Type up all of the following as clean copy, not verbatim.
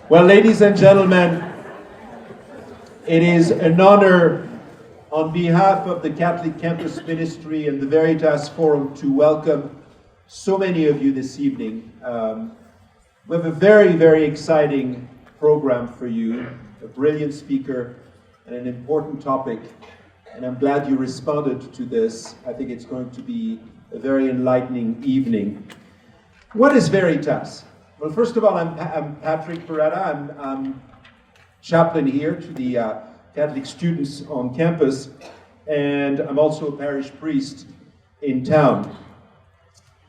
Well, ladies and gentlemen, it is an honor on behalf of the Catholic Campus Ministry and the Veritas Forum to welcome so many of you this evening. We have a very, very exciting program for you, a brilliant speaker and an important topic, and I'm glad you responded to this. I think it's going to be a very enlightening evening. What is Veritas? Well, first of all, I'm Patrick Beretta. I'm chaplain here to the Catholic students on campus, and I'm also a parish priest in town.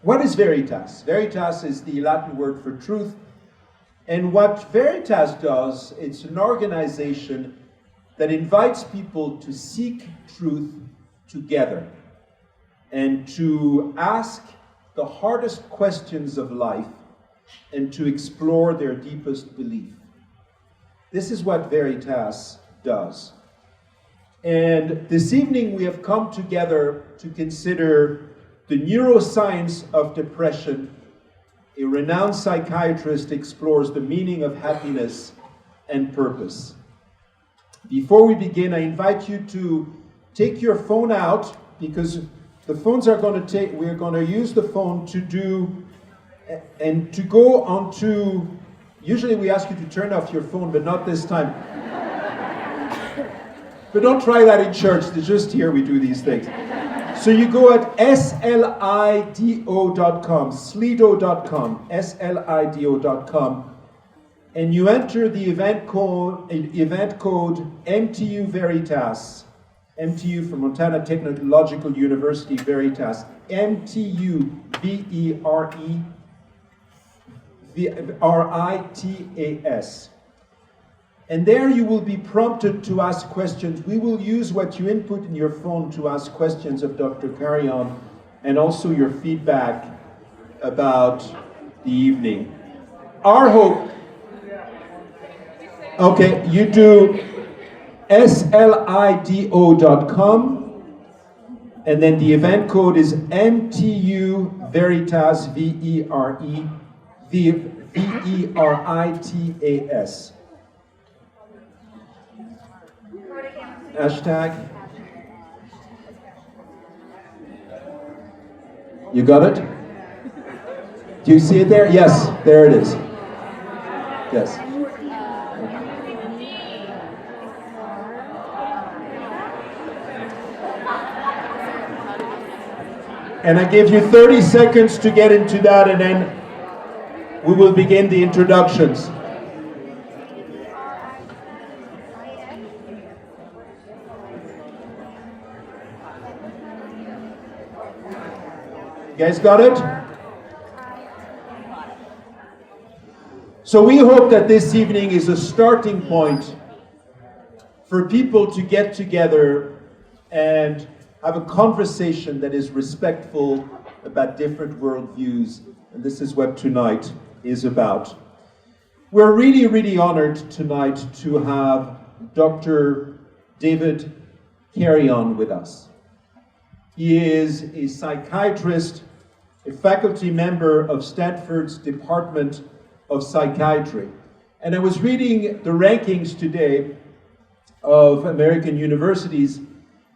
What is Veritas? Veritas is the Latin word for truth, and what Veritas does, it's an organization that invites people to seek truth together and to ask the hardest questions of life and to explore their deepest belief. This is what Veritas does. And this evening we have come together to consider the neuroscience of depression. A renowned psychiatrist explores the meaning of happiness and purpose. Before we begin, I invite you to take your phone out, because the phones are going to we're going to use the phone to do and to go onto, usually we ask you to turn off your phone, but not this time. But don't try that in church, it's just here we do these things. So you go at slido.com, slido.com, and you enter the event code MTU Veritas, MTU from Montana Technological University Veritas, MTU Veritas. And there you will be prompted to ask questions. We will use what you input in your phone to ask questions of Dr. Carreon, and also your feedback about the evening. Our hope, okay, you do slido.com, and then the event code is MTU Veritas, Veritas. Hashtag. You got it? Do you see it there? Yes, there it is. Yes. And I give you 30 seconds to get into that, and then we will begin the introductions. You guys got it? So we hope that this evening is a starting point for people to get together and have a conversation that is respectful about different worldviews, and this is what tonight is about. We're really, really honored tonight to have Dr. David Carreon with us. He is a psychiatrist, a faculty member of Stanford's Department of Psychiatry. And I was reading the rankings today of American universities,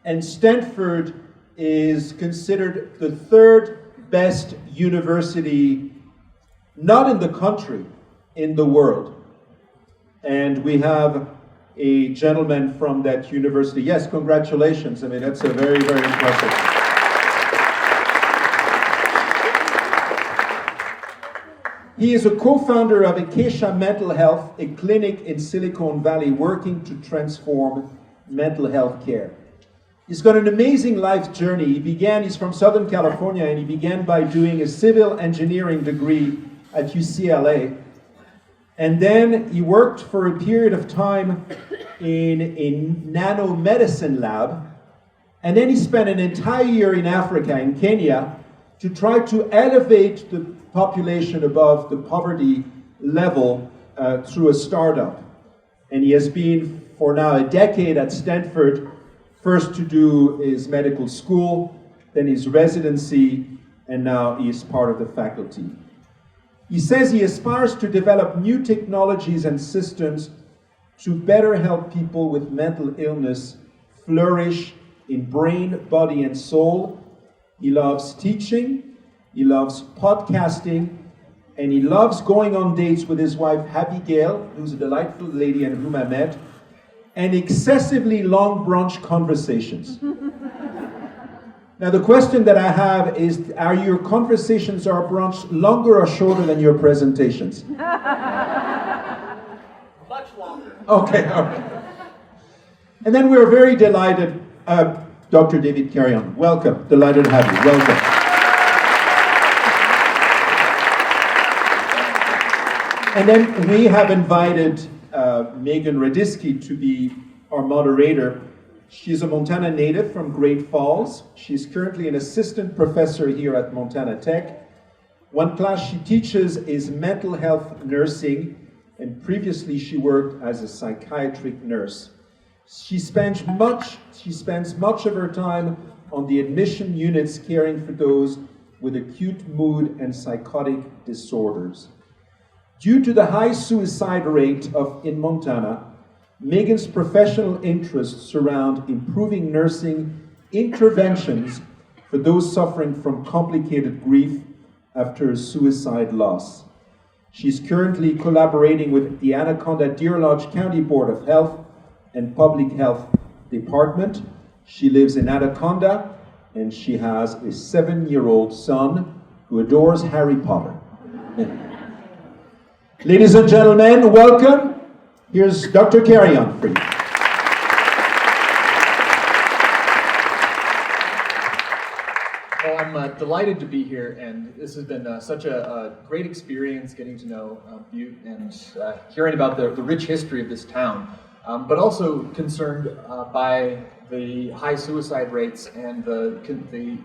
and Stanford is considered the third best university, not in the country, in the world. And we have a gentleman from that university. Yes, congratulations. I mean, that's a very, very impressive. He is a co-founder of Acacia Mental Health, a clinic in Silicon Valley working to transform mental health care. He's got an amazing life journey. He's from Southern California, and he began by doing a civil engineering degree at UCLA. And then he worked for a period of time in a Nano medicine lab. And then he spent an entire year in Africa, in Kenya, to try to elevate the population above the poverty level through a startup. And he has been for now a decade at Stanford, first to do his medical school, then his residency, and now he is part of the faculty. He says he aspires to develop new technologies and systems to better help people with mental illness flourish in brain, body, and soul. He loves teaching, he loves podcasting, and he loves going on dates with his wife, Abigail, who's a delightful lady and whom I met, and excessively long brunch conversations. Now, the question that I have is, are your conversations or brunch longer or shorter than your presentations? Much longer. Okay, all right. And then we're very delighted, Dr. David Carreon. Welcome. Delighted to have you. Welcome. And then we have invited Megan Radisky to be our moderator. She's a Montana native from Great Falls. She's currently an assistant professor here at Montana Tech. One class she teaches is mental health nursing, and previously she worked as a psychiatric nurse. She spends much of her time on the admission units caring for those with acute mood and psychotic disorders. Due to the high suicide rate in Montana, Megan's professional interests surround improving nursing interventions for those suffering from complicated grief after a suicide loss. She's currently collaborating with the Anaconda Deer Lodge County Board of Health and Public Health Department. She lives in Anaconda, and she has a 7-year-old son who adores Harry Potter. Ladies and gentlemen, welcome. Here's Dr. Carreon for you. Well, I'm delighted to be here, and this has been such a great experience getting to know Butte and hearing about the rich history of this town, but also concerned by the high suicide rates and the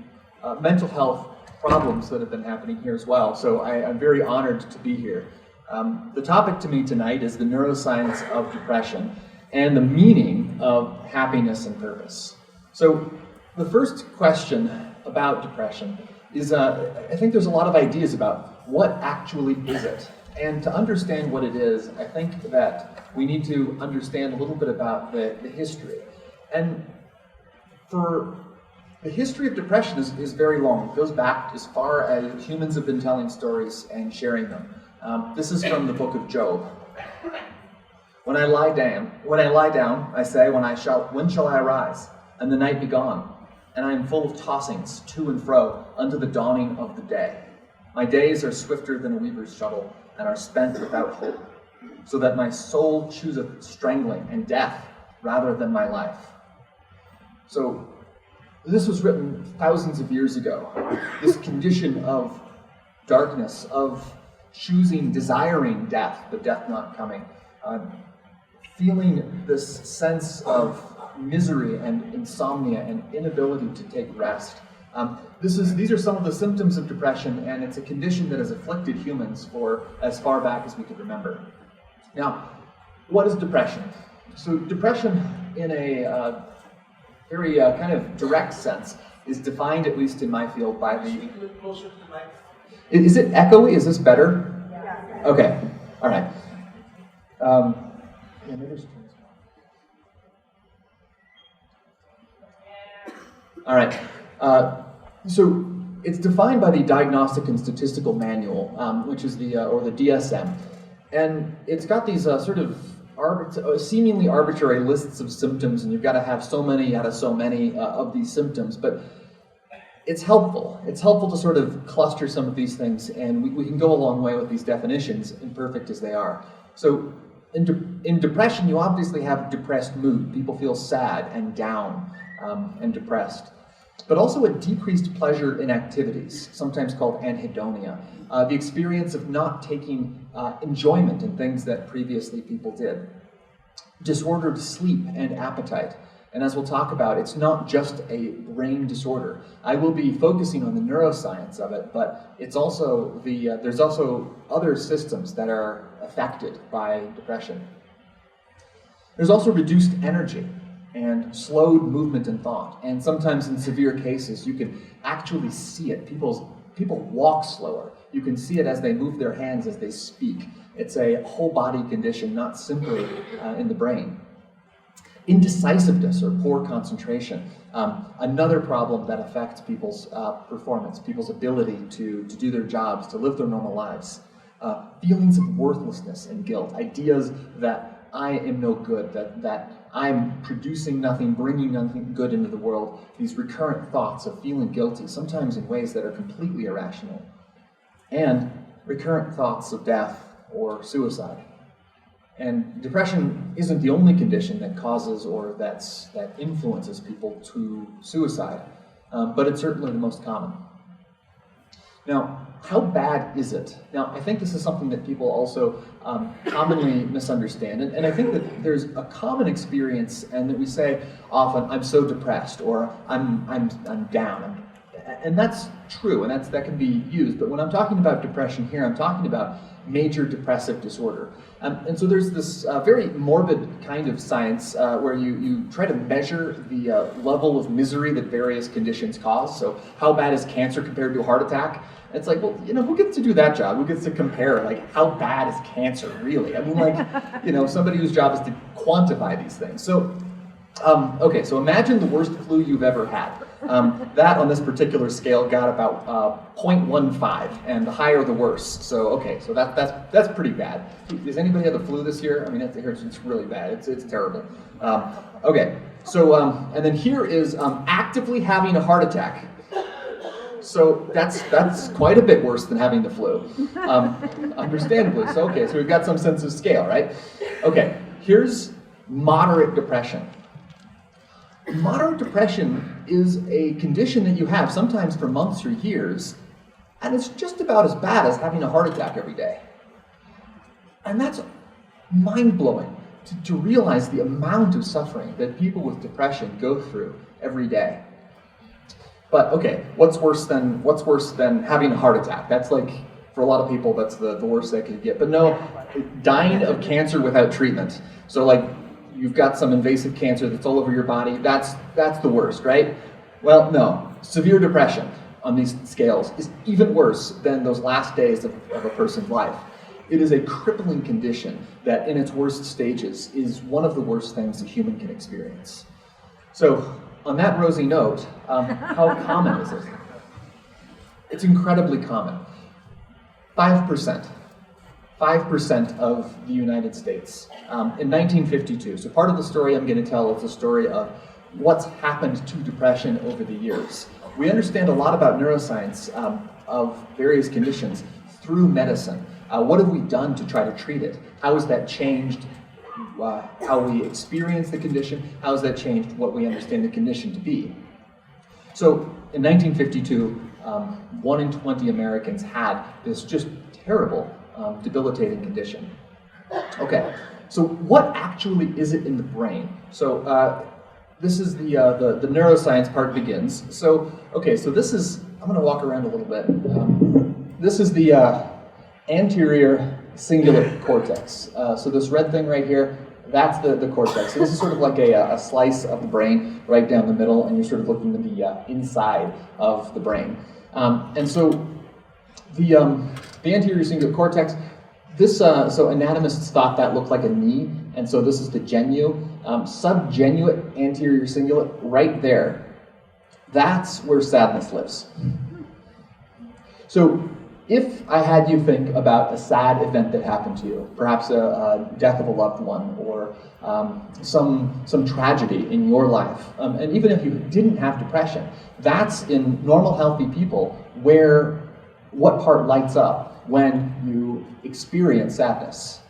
mental health problems that have been happening here as well. So I'm very honored to be here. The topic to me tonight is the neuroscience of depression and the meaning of happiness and purpose. So the first question about depression is, I think there's a lot of ideas about what actually is it. And to understand what it is, I think that we need to understand a little bit about the history. And for the history of depression is very long. It goes back as far as humans have been telling stories and sharing them. This is from the book of Job. When I lie down, I say, when shall I arise, and the night be gone? And I am full of tossings to and fro unto the dawning of the day. My days are swifter than a weaver's shuttle, and are spent without hope, so that my soul chooseth strangling and death rather than my life. So this was written thousands of years ago. This condition of darkness, of desiring death, but death not coming, feeling this sense of misery and insomnia and inability to take rest. These are some of the symptoms of depression, and it's a condition that has afflicted humans for as far back as we could remember. Now, what is depression? So depression, in a very kind of direct sense, is defined, at least in my field, by the... Is it echoey? Is this better? Yeah. Okay. All right. All right. So it's defined by the Diagnostic and Statistical Manual, which is the DSM, and it's got these sort of seemingly arbitrary lists of symptoms, and you've got to have so many out of so many of these symptoms, but it's helpful. It's helpful to sort of cluster some of these things, and we can go a long way with these definitions, imperfect as they are. So in depression, you obviously have depressed mood. People feel sad and down and depressed. But also a decreased pleasure in activities, sometimes called anhedonia. The experience of not taking enjoyment in things that previously people did. Disordered sleep and appetite. And as we'll talk about, it's not just a brain disorder. I will be focusing on the neuroscience of it, but it's also there's also other systems that are affected by depression. There's also reduced energy and slowed movement and thought. And sometimes in severe cases, you can actually see it. People walk slower. You can see it as they move their hands as they speak. It's a whole body condition, not simply in the brain. Indecisiveness or poor concentration, another problem that affects people's performance, people's ability to do their jobs, to live their normal lives. Feelings of worthlessness and guilt, ideas that I am no good, that I'm producing nothing, bringing nothing good into the world, these recurrent thoughts of feeling guilty, sometimes in ways that are completely irrational, and recurrent thoughts of death or suicide. And depression isn't the only condition that causes or that influences people to suicide, but it's certainly the most common. Now, how bad is it? Now, I think this is something that people also commonly misunderstand, and I think that there's a common experience, and that we say often, "I'm so depressed," or "I'm down," and that's true, and that can be used. But when I'm talking about depression here, I'm talking about major depressive disorder. And so there's this very morbid kind of science where you try to measure the level of misery that various conditions cause. So how bad is cancer compared to a heart attack? And it's like, well, who gets to do that job? Who gets to compare, like, how bad is cancer really? I mean, like, somebody whose job is to quantify these things. So, okay, so imagine the worst flu you've ever had. That on this particular scale got about 0.15, and the higher the worse. So okay, so that's pretty bad. Does anybody have the flu this year? I mean, it's really bad. It's terrible. Okay, so and then here is actively having a heart attack. So that's quite a bit worse than having the flu, understandably. So okay, so we've got some sense of scale, right? Okay, here's moderate depression. Moderate depression is a condition that you have sometimes for months or years, and it's just about as bad as having a heart attack every day. And that's mind-blowing to realize the amount of suffering that people with depression go through every day. But okay, what's worse than having a heart attack? That's like, for a lot of people, that's the worst they could get. But no, dying of cancer without treatment. So like, you've got some invasive cancer that's all over your body, that's the worst, right? Well, no. Severe depression on these scales is even worse than those last days of a person's life. It is a crippling condition that in its worst stages is one of the worst things a human can experience. So, on that rosy note, how common is it? It's incredibly common. 5%. 5% of the United States in 1952. So part of the story I'm going to tell is the story of what's happened to depression over the years. We understand a lot about neuroscience of various conditions through medicine. What have we done to try to treat it? How has that changed how we experience the condition? How has that changed what we understand the condition to be? So in 1952, 1 in 20 Americans had this just terrible debilitating condition. Okay, so what actually is it in the brain? So this is the neuroscience part begins. So okay, so this is, I'm going to walk around a little bit. This is the anterior cingulate cortex. So this red thing right here, that's the cortex. So this is sort of like a slice of the brain right down the middle, and you're sort of looking at the inside of the brain. And so the anterior cingulate cortex, this, so anatomists thought that looked like a knee, and so this is the genu. Subgenuate anterior cingulate, right there. That's where sadness lives. So if I had you think about a sad event that happened to you, perhaps a death of a loved one, or some tragedy in your life, and even if you didn't have depression, that's in normal, healthy people where what part lights up when you experience sadness.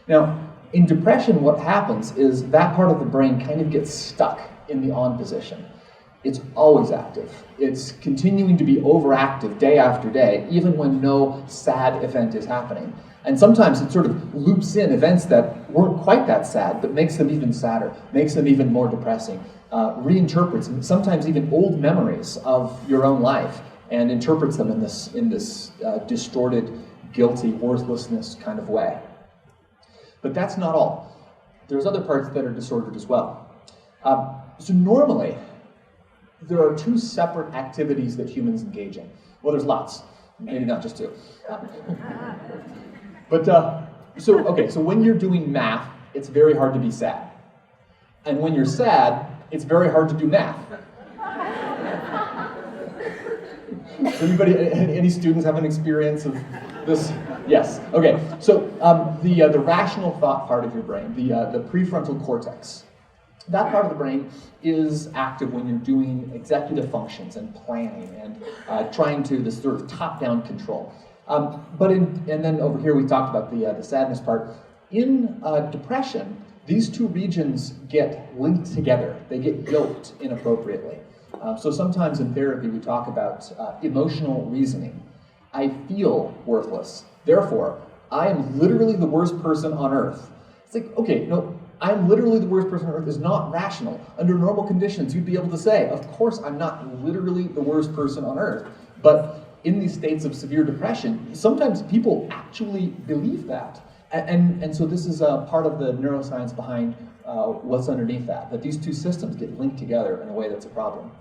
Now, in depression, what happens is that part of the brain kind of gets stuck in the on position. It's always active. It's continuing to be overactive day after day, even when no sad event is happening. And sometimes it sort of loops in events that weren't quite that sad, but makes them even sadder, makes them even more depressing, reinterprets, and sometimes even old memories of your own life, and interprets them in this distorted, guilty, worthlessness kind of way. But that's not all. There's other parts that are disordered as well. So normally, there are two separate activities that humans engage in. Well, there's lots. maybe not just 2. So when you're doing math, it's very hard to be sad. And when you're sad, it's very hard to do math. Anybody, any students have an experience of this? Yes. Okay. So the rational thought part of your brain, the prefrontal cortex, that part of the brain is active when you're doing executive functions and planning and trying to this sort of top-down control. And then over here we talked about the sadness part. In depression, these two regions get linked together. They get yoked inappropriately. So sometimes in therapy we talk about emotional reasoning. I feel worthless. Therefore, I am literally the worst person on earth. It's like, okay, no, I'm literally the worst person on earth is not rational. Under normal conditions, you'd be able to say, of course I'm not literally the worst person on earth. But in these states of severe depression, sometimes people actually believe that. And so this is part of the neuroscience behind what's underneath that these two systems get linked together in a way that's a problem.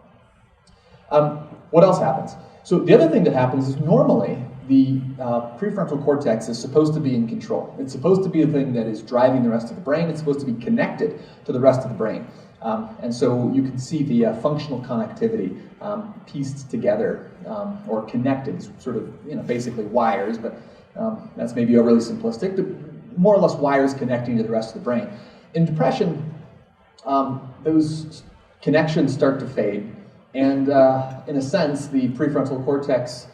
What else happens? So the other thing that happens is normally the prefrontal cortex is supposed to be in control. It's supposed to be a thing that is driving the rest of the brain. It's supposed to be connected to the rest of the brain. And so you can see the functional connectivity pieced together or connected, sort of, basically wires, but that's maybe overly simplistic, but more or less wires connecting to the rest of the brain. In depression, those connections start to fade, and in a sense, the prefrontal cortex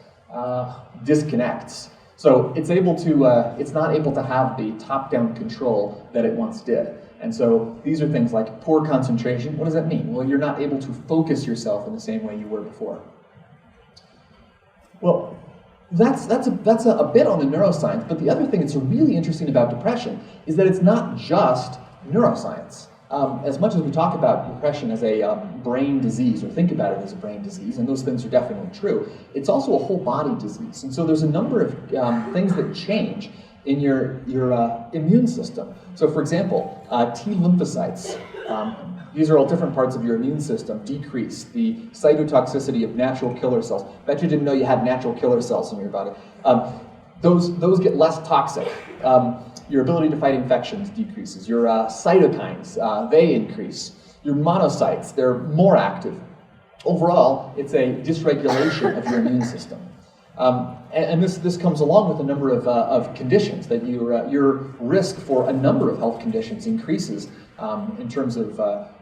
disconnects. So it's not able to have the top-down control that it once did. And so these are things like poor concentration. What does that mean? Well, you're not able to focus yourself in the same way you were before. Well, that's a bit on the neuroscience, but the other thing that's really interesting about depression is that it's not just neuroscience. As much as we talk about depression as a brain disease, or think about it as a brain disease, and those things are definitely true, it's also a whole body disease. And so there's a number of things that change in your immune system. So for example, T lymphocytes, these are all different parts of your immune system, decrease the cytotoxicity of natural killer cells. Bet you didn't know you had natural killer cells in your body. Those get less toxic. Your ability to fight infections decreases. Your cytokines, they increase. Your monocytes, they're more active. Overall, it's a dysregulation of your immune system. And this comes along with a number of conditions that your risk for a number of health conditions increases in terms of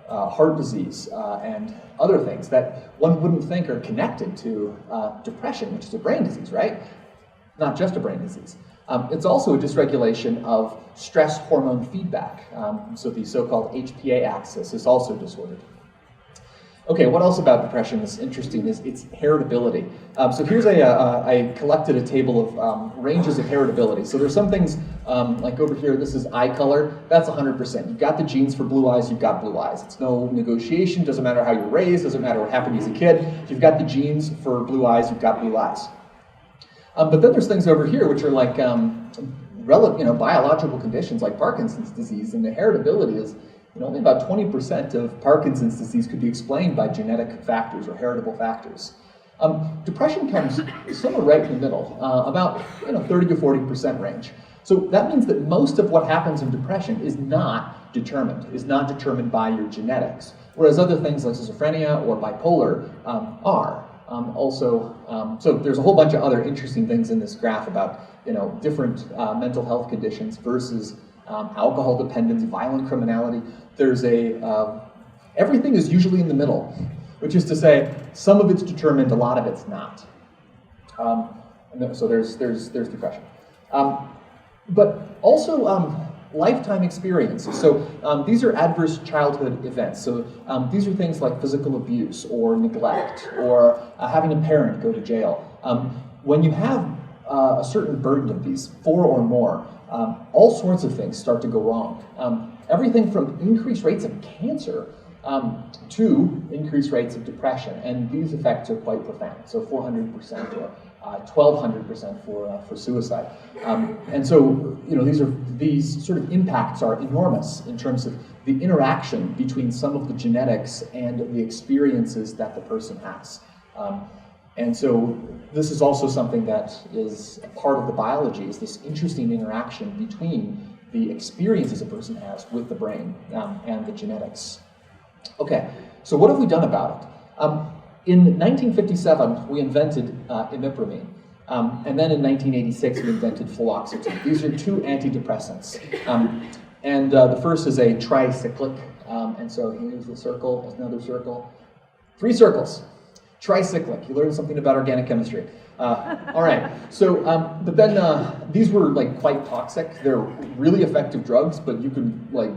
heart disease and other things that one wouldn't think are connected to depression, which is a brain disease, right? Not just a brain disease. It's also a dysregulation of stress hormone feedback. So the so-called HPA axis is also disordered. Okay, what else about depression is interesting is its heritability. So here's I collected a table of ranges of heritability. So there's some things like over here, this is eye color, that's 100%. You've got the genes for blue eyes, you've got blue eyes. It's no negotiation, doesn't matter how you're raised, doesn't matter what happened as a kid. If you've got the genes for blue eyes, you've got blue eyes. But then there's things over here which are like biological conditions like Parkinson's disease, and the heritability is only about 20% of Parkinson's disease could be explained by genetic factors or heritable factors. Depression comes somewhere right in the middle, about 30 to 40% range. So that means that most of what happens in depression is not determined by your genetics, whereas other things like schizophrenia or bipolar are. So there's a whole bunch of other interesting things in this graph about different mental health conditions versus alcohol dependence, violent criminality. There's everything is usually in the middle, which is to say some of it's determined, a lot of it's not. So there's depression. But also lifetime experiences. So these are adverse childhood events. So these are things like physical abuse or neglect or having a parent go to jail. When you have a certain burden of these, 4 or more, all sorts of things start to go wrong. Everything from increased rates of cancer to increased rates of depression, and these effects are quite profound. So 400% or 1,200% for suicide, and so these sort of impacts are enormous in terms of the interaction between some of the genetics and the experiences that the person has. And so this is also something that is a part of the biology, is this interesting interaction between the experiences a person has with the brain and the genetics. Okay, so what have we done about it? In 1957, we invented imipramine. And then in 1986, we invented fluoxetine. These are two antidepressants. And the first is a tricyclic. And so here's the circle, there's another circle. 3 circles. Tricyclic. You learned something about organic chemistry. All right. So, but then these were like quite toxic. They're really effective drugs, but you can like,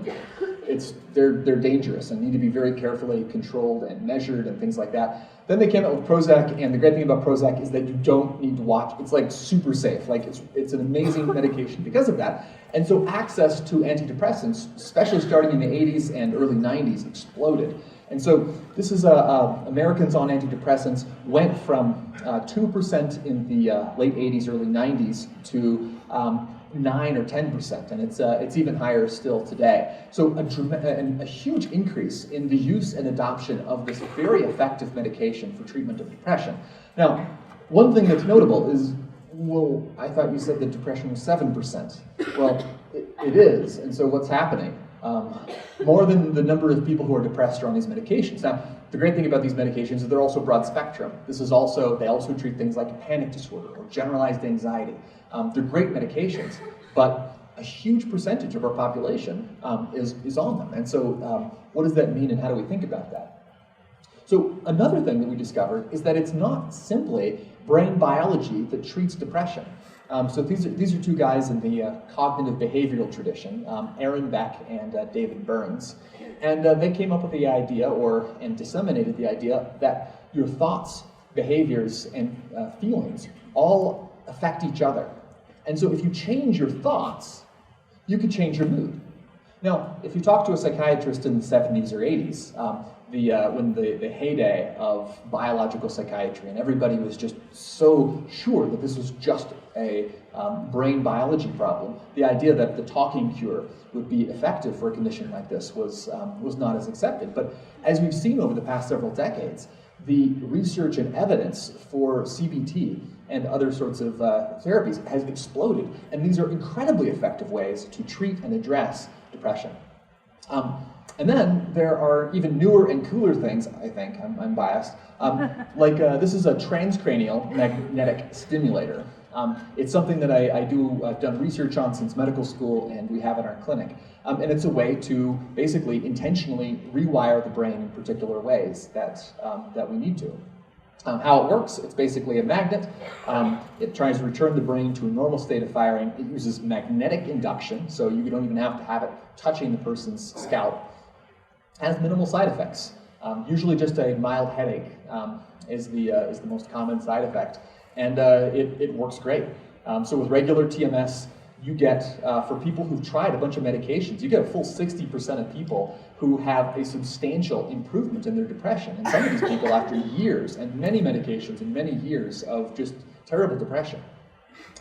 they're dangerous and need to be very carefully controlled and measured and things like that. Then they came out with Prozac, and the great thing about Prozac is that you don't need to watch. It's like super safe. Like it's an amazing medication because of that. And so access to antidepressants, especially starting in the 80s and early 90s, exploded. And so this is Americans on antidepressants went from 2% in the late 80s, early 90s to 9 or 10%, and it's even higher still today. So a huge increase in the use and adoption of this very effective medication for treatment of depression. Now, one thing that's notable is, well, I thought you said that depression was 7%. Well, it is, and so what's happening? More than the number of people who are depressed are on these medications. Now, the great thing about these medications is they're also broad spectrum. They also treat things like panic disorder or generalized anxiety. They're great medications, but a huge percentage of our population is on them. And so what does that mean and how do we think about that? So another thing that we discovered is that it's not simply brain biology that treats depression. So these are two guys in the cognitive behavioral tradition, Aaron Beck and David Burns. And they came up with the idea, and disseminated the idea, that your thoughts, behaviors, and feelings all affect each other. And so if you change your thoughts, you could change your mood. Now, if you talk to a psychiatrist in the 70s or 80s, when the heyday of biological psychiatry, and everybody was just so sure that this was just a brain biology problem, the idea that the talking cure would be effective for a condition like this was not as accepted. But as we've seen over the past several decades, the research and evidence for CBT and other sorts of therapies has exploded, and these are incredibly effective ways to treat and address depression. And then there are even newer and cooler things, I think, I'm biased, this is a transcranial magnetic stimulator. It's something that I've done research on since medical school, and we have in our clinic. And it's a way to basically intentionally rewire the brain in particular ways that we need to. How it works, it's basically a magnet. It tries to return the brain to a normal state of firing. It uses magnetic induction, so you don't even have to have it touching the person's scalp. It has minimal side effects. Usually just a mild headache is the most common side effect. And it works great. So with regular TMS, you get, for people who've tried a bunch of medications, you get a full 60% of people who have a substantial improvement in their depression. And some of these people after years and many medications and many years of just terrible depression.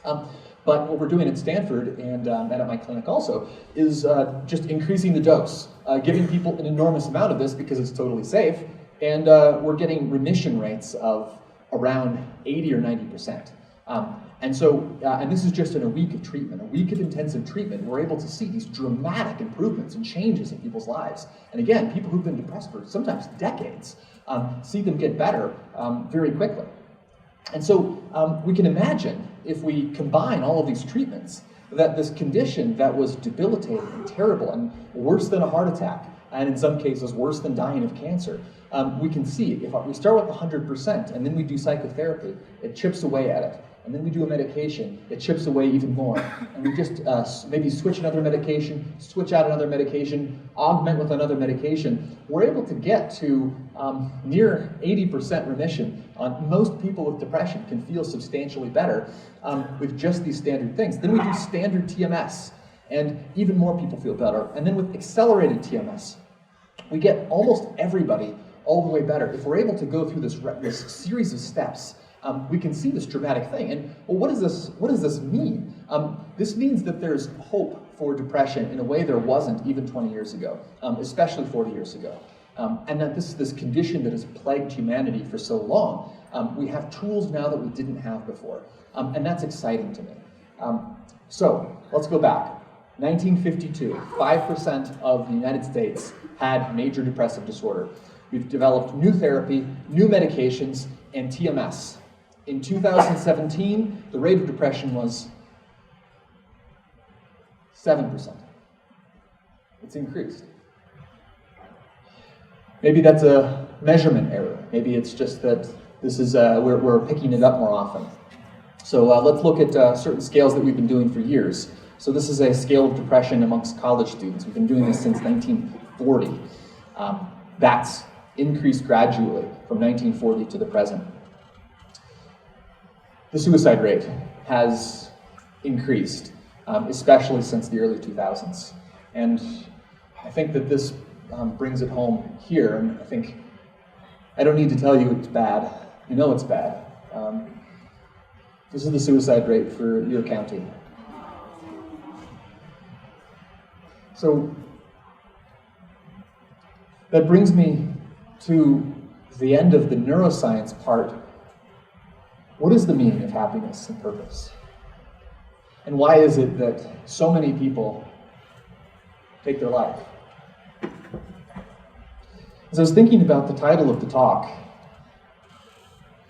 But what we're doing at Stanford and at my clinic also is just increasing the dose, giving people an enormous amount of this because it's totally safe, and we're getting remission rates of around 80 or 90%. And so, and this is just in a week of treatment, a week of intensive treatment, we're able to see these dramatic improvements and changes in people's lives. And again, people who've been depressed for sometimes decades, see them get better very quickly. And so we can imagine if we combine all of these treatments, that this condition that was debilitating and terrible and worse than a heart attack, and in some cases worse than dying of cancer, we can see if we start with 100% and then we do psychotherapy, it chips away at it. And then we do a medication, it chips away even more. And we just maybe switch another medication, switch out another medication, augment with another medication. We're able to get to near 80% remission. Most people with depression can feel substantially better with just these standard things. Then we do standard TMS, and even more people feel better. And then with accelerated TMS, we get almost everybody all the way better. If we're able to go through this series of steps, we can see this dramatic thing. And well, what does this mean? This means that there's hope for depression in a way there wasn't even 20 years ago, especially 40 years ago. And that this condition that has plagued humanity for so long We have tools now that we didn't have before, and that's exciting to me. So let's go back. 1952, 5% of the United States had major depressive disorder. We've developed new therapy, new medications, and TMS. In 2017, the rate of depression was 7%. It's increased. Maybe that's a measurement error. Maybe it's just that this is we're picking it up more often. So let's look at certain scales that we've been doing for years. So this is a scale of depression amongst college students. We've been doing this since 1940. That's increased gradually from 1940 to the present. The suicide rate has increased, especially since the early 2000s. And I think that this brings it home here, and I don't need to tell you it's bad. You know it's bad. This is the suicide rate for your county. So that brings me to the end of the neuroscience part. What is the meaning of happiness and purpose? And why is it that so many people take their life? As I was thinking about the title of the talk,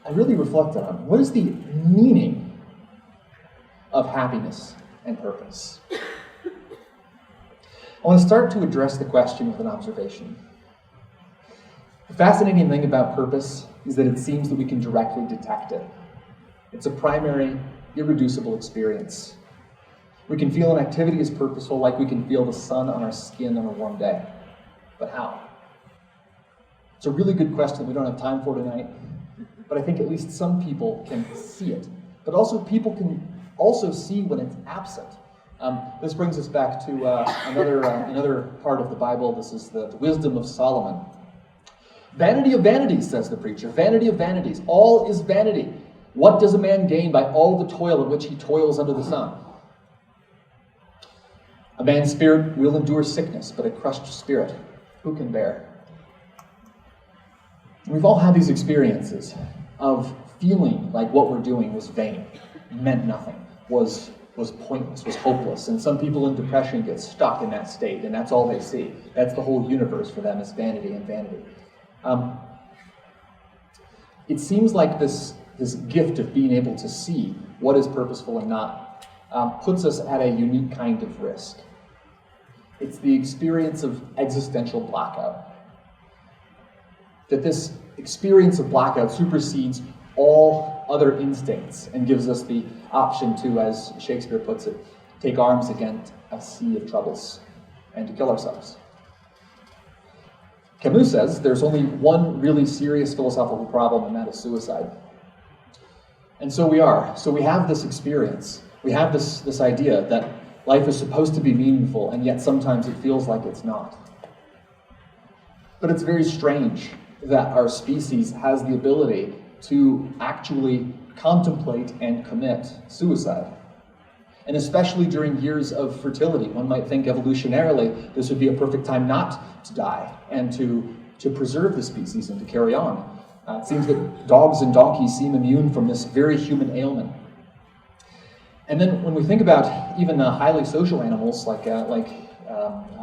I really reflected on what is the meaning of happiness and purpose? I want to start to address the question with an observation. The fascinating thing about purpose is that it seems that we can directly detect it. It's a primary, irreducible experience. We can feel an activity as purposeful like we can feel the sun on our skin on a warm day. But how? It's a really good question we don't have time for tonight, but I think at least some people can see it. But also people can also see when it's absent. This brings us back to another part of the Bible. This is the wisdom of Solomon. Vanity of vanities, says the preacher. Vanity of vanities. All is vanity. What does a man gain by all the toil in which he toils under the sun? A man's spirit will endure sickness, but a crushed spirit, who can bear? We've all had these experiences of feeling like what we're doing was vain, meant nothing, was pointless, was hopeless. And some people in depression get stuck in that state, and that's all they see. That's the whole universe for them, is vanity and vanity. It seems like this gift of being able to see what is purposeful and not puts us at a unique kind of risk. It's the experience of existential blackout. That this experience of blackout supersedes all other instincts and gives us the option to, as Shakespeare puts it, take arms against a sea of troubles and to kill ourselves. Camus says there's only one really serious philosophical problem, and that is suicide. And so we are. So we have this experience. We have this idea that life is supposed to be meaningful, and yet sometimes it feels like it's not. But it's very strange that our species has the ability to actually contemplate and commit suicide. And especially during years of fertility, one might think evolutionarily this would be a perfect time not to die and to preserve the species and to carry on. It seems that dogs and donkeys seem immune from this very human ailment. And then when we think about even highly social animals like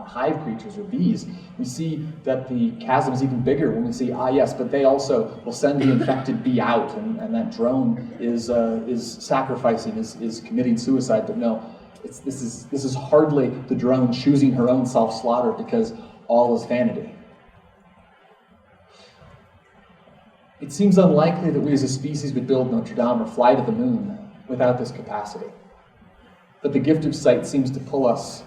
hive creatures or bees, we see that the chasm is even bigger when we see, yes, but they also will send the infected bee out, and that drone is sacrificing, is committing suicide. But no, this is hardly the drone choosing her own self-slaughter, because all is vanity. It seems unlikely that we as a species would build Notre Dame or fly to the moon without this capacity. But the gift of sight seems to pull us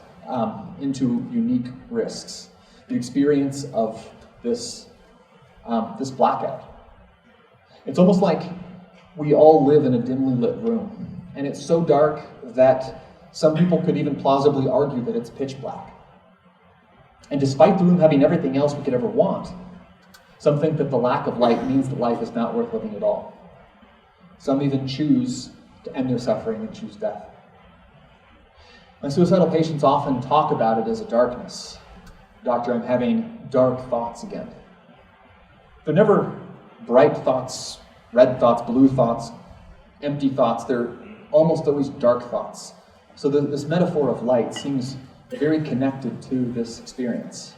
into unique risks. The experience of this blackout. It's almost like we all live in a dimly lit room, and it's so dark that some people could even plausibly argue that it's pitch black. And despite the room having everything else we could ever want, some think that the lack of light means that life is not worth living at all. Some even choose to end their suffering and choose death. My suicidal patients often talk about it as a darkness. Doctor, I'm having dark thoughts again. They're never bright thoughts red thoughts, blue thoughts, empty thoughts. They're almost always dark thoughts. So this metaphor of light seems very connected to this experience.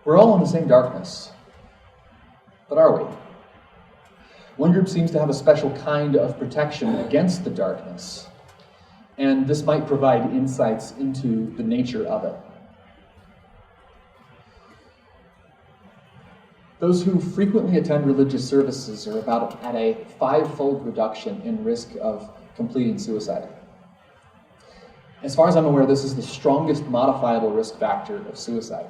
We're all in the same darkness, but are we? One group seems to have a special kind of protection against the darkness, and this might provide insights into the nature of it. Those who frequently attend religious services are about at a 5-fold reduction in risk of completing suicide. As far as I'm aware, this is the strongest modifiable risk factor of suicide.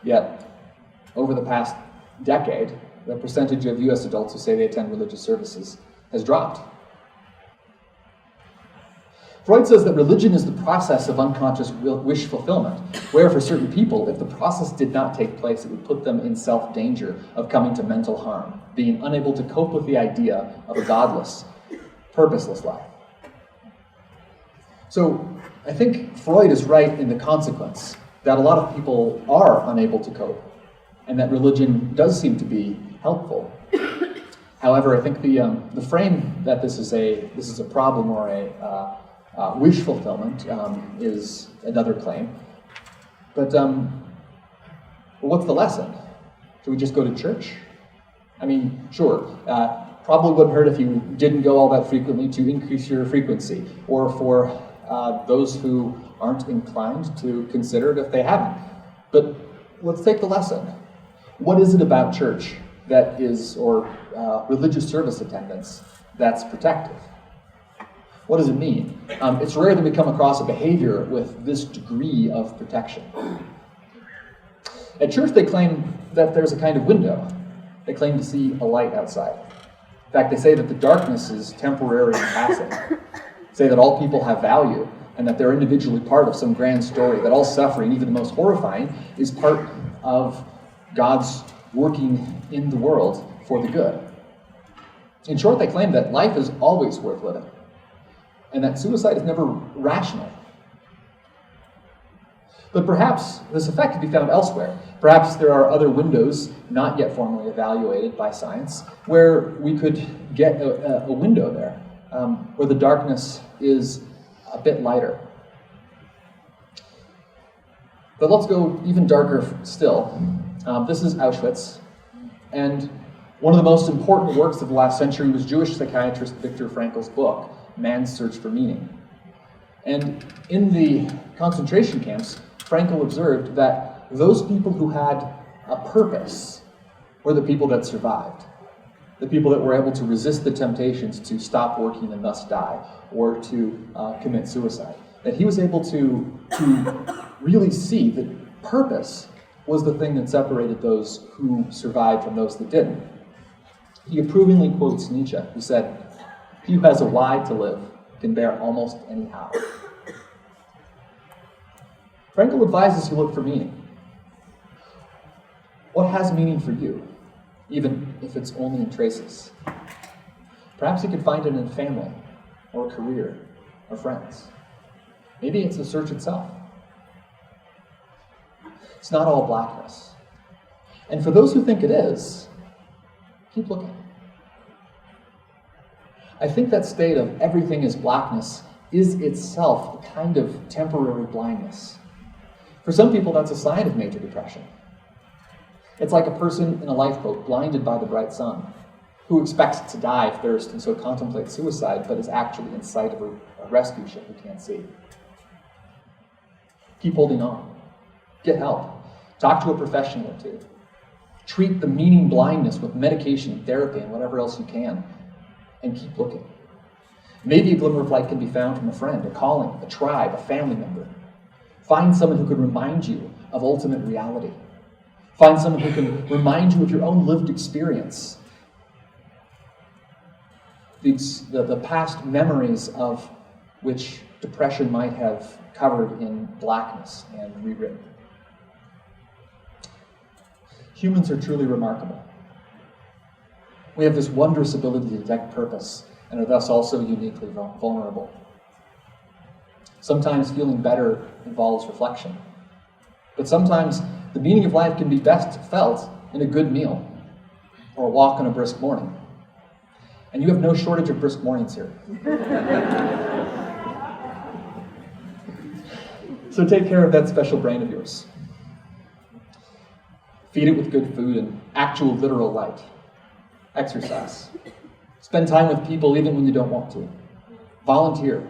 Yet, over the past decade, the percentage of US adults who say they attend religious services has dropped. Freud says that religion is the process of unconscious wish fulfillment, where for certain people, if the process did not take place, it would put them in self-danger of coming to mental harm, being unable to cope with the idea of a godless, purposeless life. So I think Freud is right in the consequence that a lot of people are unable to cope, and that religion does seem to be helpful. However, I think the frame that this is a problem or a wish fulfillment is another claim. But what's the lesson? Do we just go to church? I mean, sure, probably wouldn't hurt if you didn't go all that frequently to increase your frequency, or for those who aren't inclined to consider it if they haven't. But let's take the lesson. What is it about church that is, or religious service attendance, that's protective? What does it mean? It's rare that we come across a behavior with this degree of protection. At church, they claim that there's a kind of window. They claim to see a light outside. In fact, they say that the darkness is temporary and passing. They say that all people have value, and that they're individually part of some grand story, that all suffering, even the most horrifying, is part of God's working in the world for the good. In short, they claim that life is always worth living, and that suicide is never rational. But perhaps this effect could be found elsewhere. Perhaps there are other windows, not yet formally evaluated by science, where we could get a window there, where the darkness is a bit lighter. But let's go even darker still. This is Auschwitz, and one of the most important works of the last century was Jewish psychiatrist Viktor Frankl's book, Man's Search for Meaning. And in the concentration camps, Frankl observed that those people who had a purpose were the people that survived, the people that were able to resist the temptations to stop working and thus die, or to commit suicide. That he was able to really see that purpose was the thing that separated those who survived from those that didn't. He approvingly quotes Nietzsche, who said, "He who has a why to live can bear almost any how." Frankl advises you look for meaning. What has meaning for you, even if it's only in traces? Perhaps you could find it in family, or career, or friends. Maybe it's the search itself. It's not all blackness. And for those who think it is, keep looking. I think that state of everything is blackness is itself a kind of temporary blindness. For some people, that's a sign of major depression. It's like a person in a lifeboat blinded by the bright sun, who expects to die of thirst and so contemplates suicide, but is actually in sight of a rescue ship who can't see. Keep holding on. Get help. Talk to a professional or two. Treat the meaning blindness with medication, therapy, and whatever else you can, and keep looking. Maybe a glimmer of light can be found from a friend, a calling, a tribe, a family member. Find someone who can remind you of ultimate reality. Find someone who can remind you of your own lived experience. The past memories of which depression might have covered in blackness and rewritten. Humans are truly remarkable. We have this wondrous ability to detect purpose and are thus also uniquely vulnerable. Sometimes feeling better involves reflection, but sometimes The meaning of life can be best felt in a good meal or a walk on a brisk morning. And you have no shortage of brisk mornings here. So take care of that special brain of yours. Feed it with good food and actual literal light. Exercise. Spend time with people even when you don't want to. Volunteer.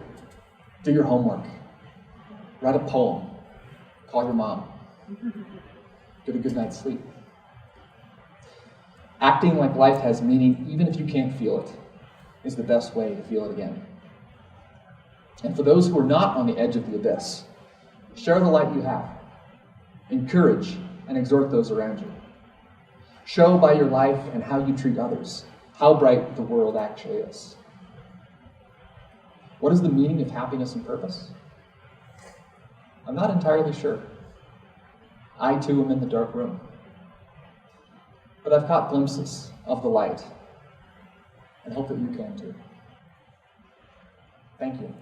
Do your homework. Write a poem. Call your mom. Get a good night's sleep. Acting like life has meaning, even if you can't feel it, is the best way to feel it again. And for those who are not on the edge of the abyss, share the light you have. Encourage and exhort those around you. Show by your life and how you treat others how bright the world actually is. What is the meaning of happiness and purpose? I'm not entirely sure. I too am in the dark room. But I've caught glimpses of the light and hope that you can too. Thank you.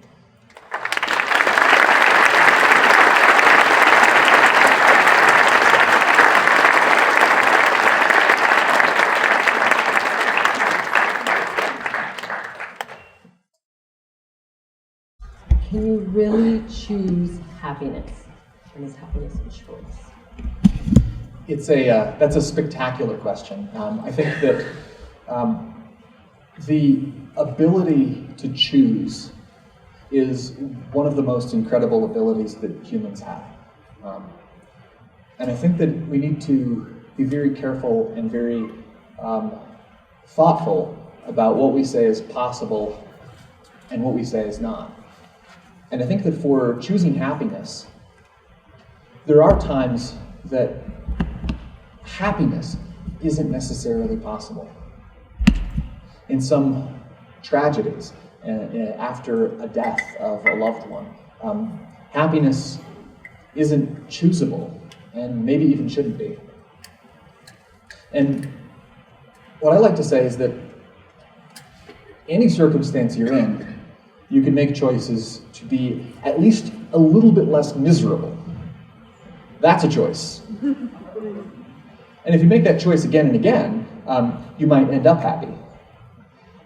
Can you really choose happiness? And is happiness a choice? That's a spectacular question. I think that the ability to choose is one of the most incredible abilities that humans have. And I think that we need to be very careful and very thoughtful about what we say is possible and what we say is not. And I think that for choosing happiness, there are times that happiness isn't necessarily possible. In some tragedies, after a death of a loved one, happiness isn't choosable, and maybe even shouldn't be. And what I like to say is that any circumstance you're in, you can make choices to be at least a little bit less miserable. That's a choice. And if you make that choice again and again, you might end up happy.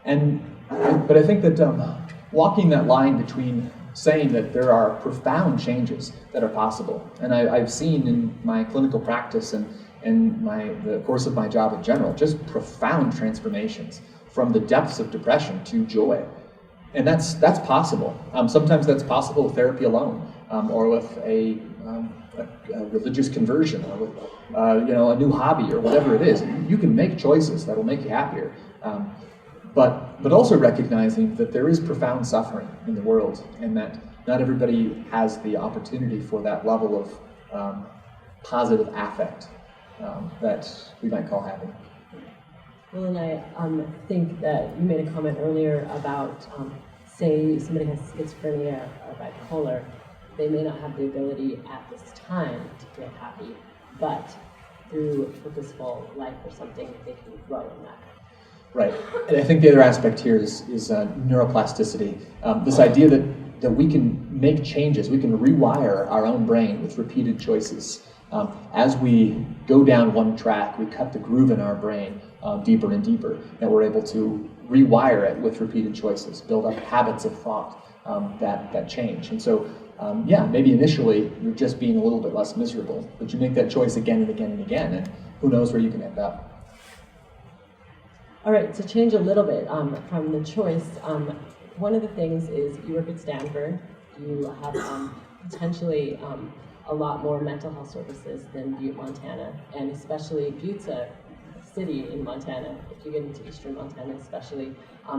But I think that walking that line between saying that there are profound changes that are possible, and I've seen in my clinical practice and the course of my job in general, just profound transformations from the depths of depression to joy. And that's possible. Sometimes that's possible with therapy alone, or with a religious conversion, or with a new hobby, or whatever it is. You can make choices that will make you happier. But also recognizing that there is profound suffering in the world, and that not everybody has the opportunity for that level of positive affect that we might call happy. Well, and I think that you made a comment earlier about, say somebody has schizophrenia or bipolar, they may not have the ability at this time to feel happy, but through purposeful life or something, they can grow in that. Right, and I think the other aspect here is neuroplasticity. This idea that we can make changes, we can rewire our own brain with repeated choices. As we go down one track, we cut the groove in our brain deeper and deeper, and we're able to rewire it with repeated choices, build up habits of thought that change. And so, maybe initially you're just being a little bit less miserable, but you make that choice again and again and again, and who knows where you can end up. All right, to change a little bit from the choice, one of the things is you work at Stanford, you have potentially a lot more mental health services than Butte, Montana, and especially Butte's a city in Montana. If you get into eastern Montana especially,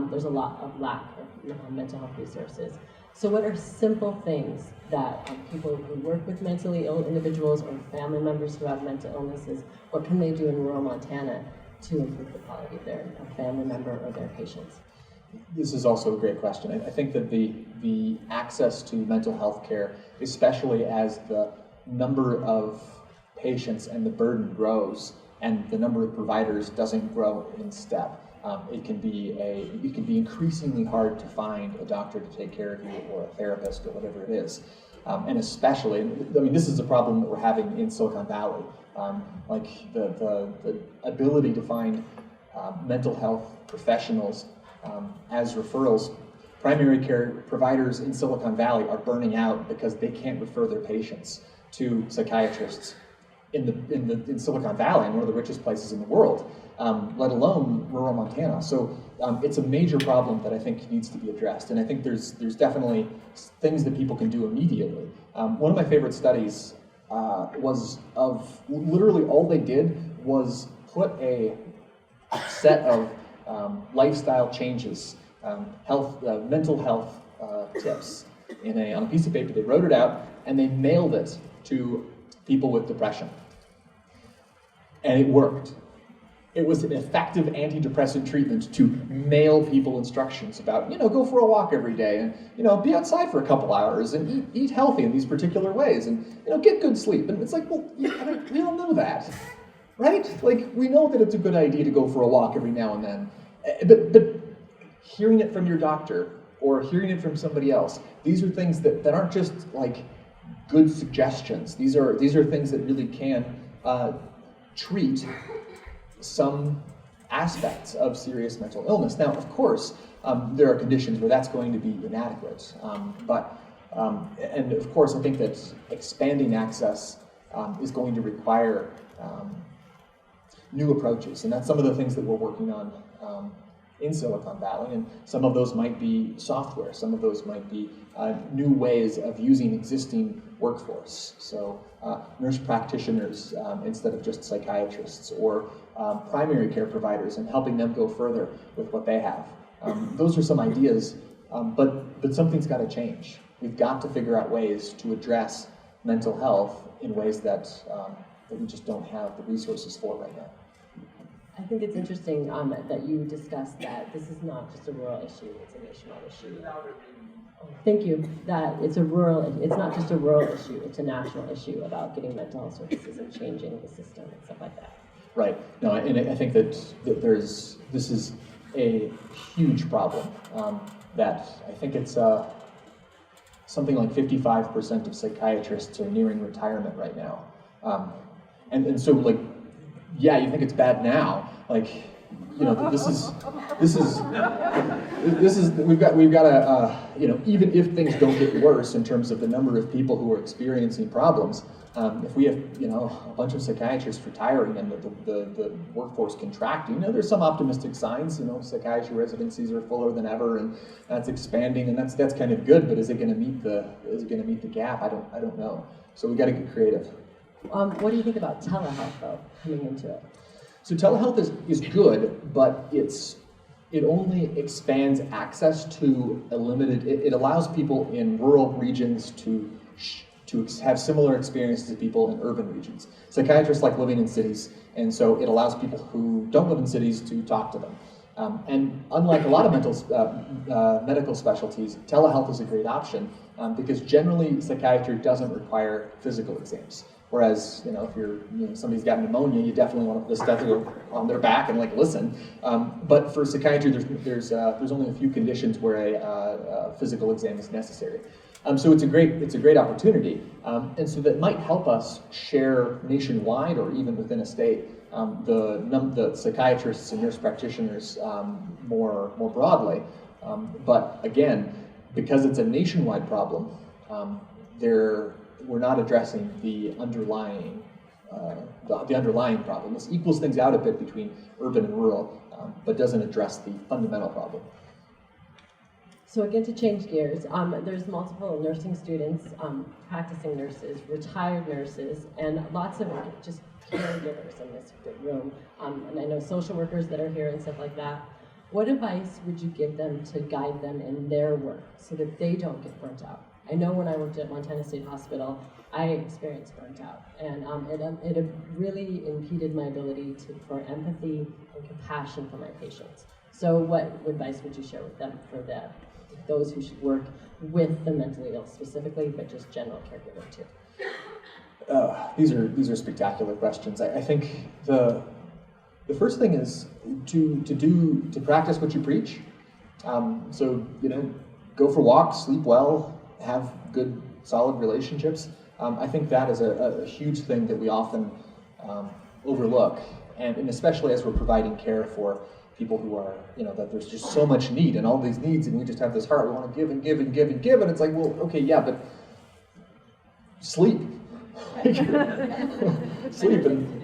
there's a lot of lack of mental health resources. So what are simple things that people who work with mentally ill individuals or family members who have mental illnesses, what can they do in rural Montana to improve the quality of their family member or their patients? This is also a great question. I think that the access to mental health care, especially as the number of patients and the burden grows and the number of providers doesn't grow in step, it can be increasingly hard to find a doctor to take care of you, or a therapist, or whatever it is. And especially, this is a problem that we're having in Silicon Valley. like the ability to find mental health professionals as referrals. Primary care providers in Silicon Valley are burning out because they can't refer their patients to psychiatrists in Silicon Valley, and one of the richest places in the world, let alone rural Montana. So it's a major problem that I think needs to be addressed, and I think there's definitely things that people can do immediately. One of my favorite studies was of literally all they did was put a set of lifestyle changes, mental health tips on a piece of paper. They wrote it out and they mailed it to people with depression. And it worked. It was an effective antidepressant treatment to mail people instructions about, go for a walk every day and, be outside for a couple hours and eat healthy in these particular ways and, get good sleep. And it's like, well, we don't know that, right? Like, we know that it's a good idea to go for a walk every now and then, but hearing it from your doctor or hearing it from somebody else, these are things that aren't just like good suggestions. These are things that really can treat some aspects of serious mental illness. Now, of course, there are conditions where that's going to be inadequate, and of course, I think that expanding access is going to require new approaches, and that's some of the things that we're working on in Silicon Valley, and some of those might be software, some of those might be new ways of using existing workforce. So nurse practitioners instead of just psychiatrists, or primary care providers and helping them go further with what they have. Those are some ideas, but something's got to change. We've got to figure out ways to address mental health in ways that we just don't have the resources for right now. I think it's interesting that you discussed that this is not just a rural issue, it's a nationwide issue. Thank you. That it's not just a rural issue, it's a national issue about getting mental health services and changing the system and stuff like that. Right. No, and I think that this is a huge problem. That I think it's something like 55% of psychiatrists are nearing retirement right now, and so like, yeah, you think it's bad now, like, this is we've got to even if things don't get worse in terms of the number of people who are experiencing problems, if we have a bunch of psychiatrists retiring and the workforce contracting, there's some optimistic signs. Psychiatry residencies are fuller than ever, and that's expanding, and that's kind of good. But is it going to meet the gap? I don't know. So we got to get creative. What do you think about telehealth though, coming into it? So telehealth is good, but it only expands access to a limited. It allows people in rural regions to have similar experiences as people in urban regions. Psychiatrists like living in cities, and so it allows people who don't live in cities to talk to them. And unlike a lot of medical specialties, telehealth is a great option because generally psychiatry doesn't require physical exams. Whereas, if somebody's got pneumonia, you definitely want to put a stethoscope on their back and listen. But for psychiatry, there's only a few conditions where a physical exam is necessary. So it's a great opportunity, and so that might help us share nationwide or even within a state the psychiatrists and nurse practitioners more broadly. But again, because it's a nationwide problem, we're not addressing the underlying problem. This equals things out a bit between urban and rural, but doesn't address the fundamental problem. So again, to change gears, there's multiple nursing students, practicing nurses, retired nurses, and lots of just caregivers in this room. And I know social workers that are here and stuff like that. What advice would you give them to guide them in their work so that they don't get burnt out? I know when I worked at Montana State Hospital, I experienced burnt out, and it really impeded my ability for empathy and compassion for my patients. So what advice would you share with them for those who should work with the mentally ill specifically, but just general caregiving too? These are spectacular questions. I think the first thing is to practice what you preach. So go for walks, sleep well, have good, solid relationships. I think that is a huge thing that we often overlook, and especially as we're providing care for people who are, that there's just so much need and all these needs, and we just have this heart, we want to give and give and give and give, and it's like, well, okay, yeah, but sleep. Sleep and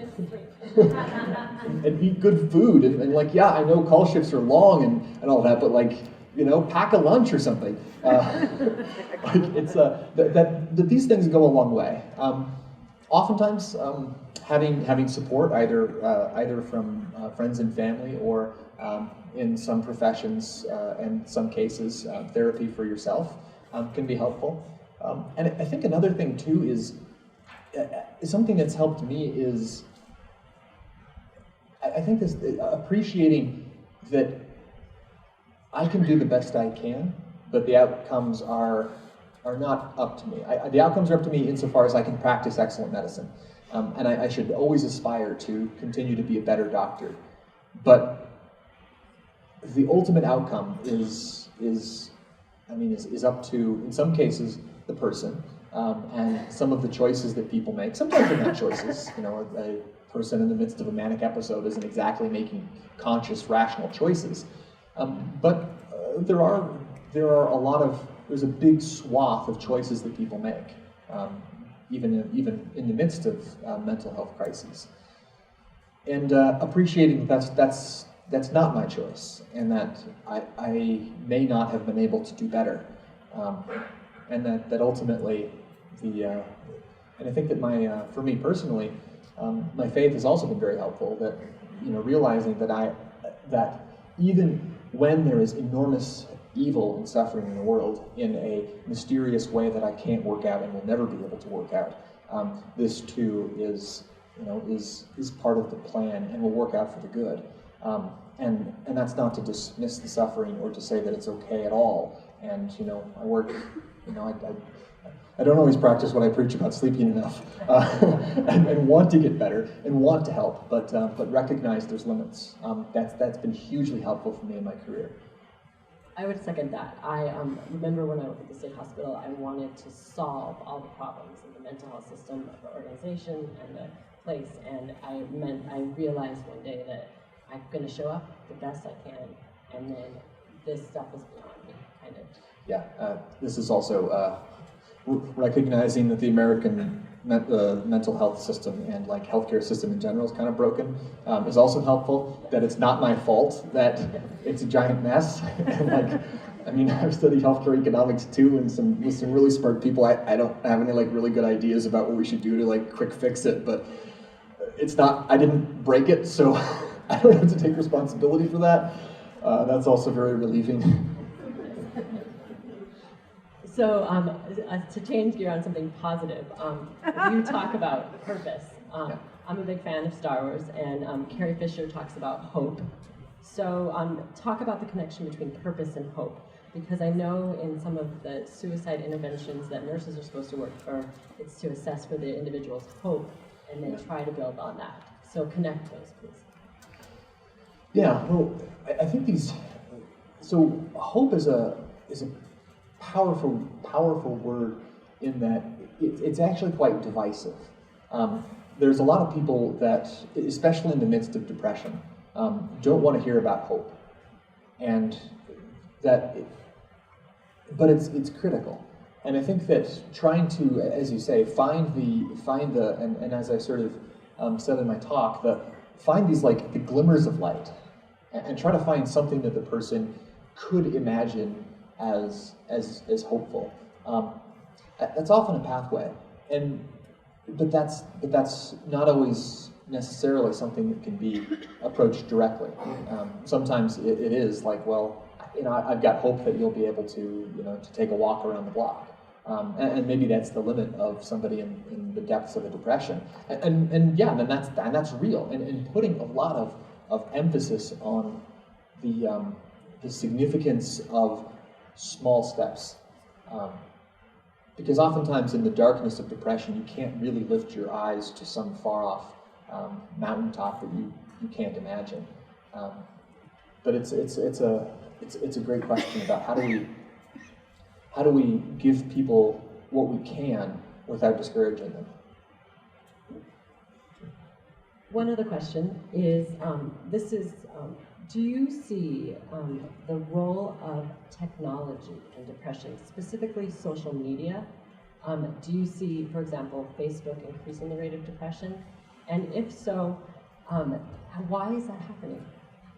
eat good food, and like, yeah, I know call shifts are long and all that, but like, pack a lunch or something. Like it's that these things go a long way. Oftentimes, having support either from friends and family, or in some professions and some cases, therapy for yourself can be helpful. And I think another thing too is something that's helped me is I think this appreciating that I can do the best I can, but the outcomes are not up to me. The outcomes are up to me insofar as I can practice excellent medicine, and I should always aspire to continue to be a better doctor. But the ultimate outcome is up to, in some cases, the person, and some of the choices that people make. Sometimes they're not choices. A person in the midst of a manic episode isn't exactly making conscious, rational choices. But there are there's a big swath of choices that people make, even in the midst of mental health crises. And appreciating that's not my choice, and that I may not have been able to do better, and that ultimately and I think that for me personally, my faith has also been very helpful. That realizing that even when there is enormous evil and suffering in the world in a mysterious way that I can't work out and will never be able to work out, this too is part of the plan and will work out for the good. And that's not to dismiss the suffering or to say that it's okay at all. And I work, I don't always practice what I preach about sleeping enough, and want to get better and want to help, but recognize there's limits. That's been hugely helpful for me in my career. I would second that. I remember when I worked at the state hospital, I wanted to solve all the problems in the mental health system, the organization, and the place, and I realized one day that I'm going to show up the best I can, and then this stuff is beyond me, kind of. Yeah, this is also recognizing that the American mental health system and like healthcare system in general is kind of broken is also helpful. That it's not my fault that it's a giant mess. And I've studied healthcare economics too, and with some really smart people. I don't have any really good ideas about what we should do to quick fix it, but it's not. I didn't break it, so I don't have to take responsibility for that. That's also very relieving. So to change gear on something positive, you talk about purpose. I'm a big fan of Star Wars, and Carrie Fisher talks about hope. So talk about the connection between purpose and hope, because I know in some of the suicide interventions that nurses are supposed to work for, it's to assess for the individual's hope and then try to build on that. So connect those, please. Yeah, well, I think so hope is a powerful word in that it's actually quite divisive. There's a lot of people that, especially in the midst of depression, don't want to hear about hope, but it's critical. And I think that trying to, as you say, find the and as I sort of said in my talk, find these the glimmers of light, and try to find something that the person could imagine as hopeful. That's often a pathway, but that's not always necessarily something that can be approached directly. Sometimes it is I've got hope that you'll be able to take a walk around the block, and maybe that's the limit of somebody in the depths of a depression, and that's real, and putting a lot of emphasis on the significance of small steps, because oftentimes in the darkness of depression you can't really lift your eyes to some far off mountaintop that you can't imagine. But it's a great question about how do we give people what we can without discouraging them. one other question is, do you see the role of technology in depression, specifically social media? Do you see, for example, Facebook increasing the rate of depression? And if so, why is that happening?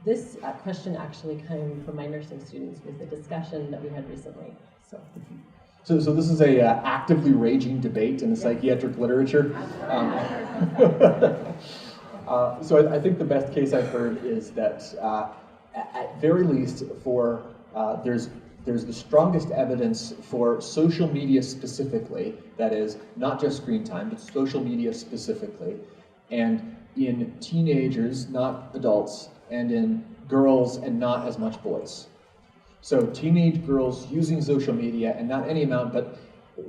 This question actually came from my nursing students with the discussion that we had recently. So this is a actively raging debate in the psychiatric literature. So I think the best case I've heard is that at very least there's the strongest evidence for social media specifically, that is, not just screen time, but social media specifically, and in teenagers, not adults, and in girls and not as much boys. So teenage girls using social media, and not any amount, but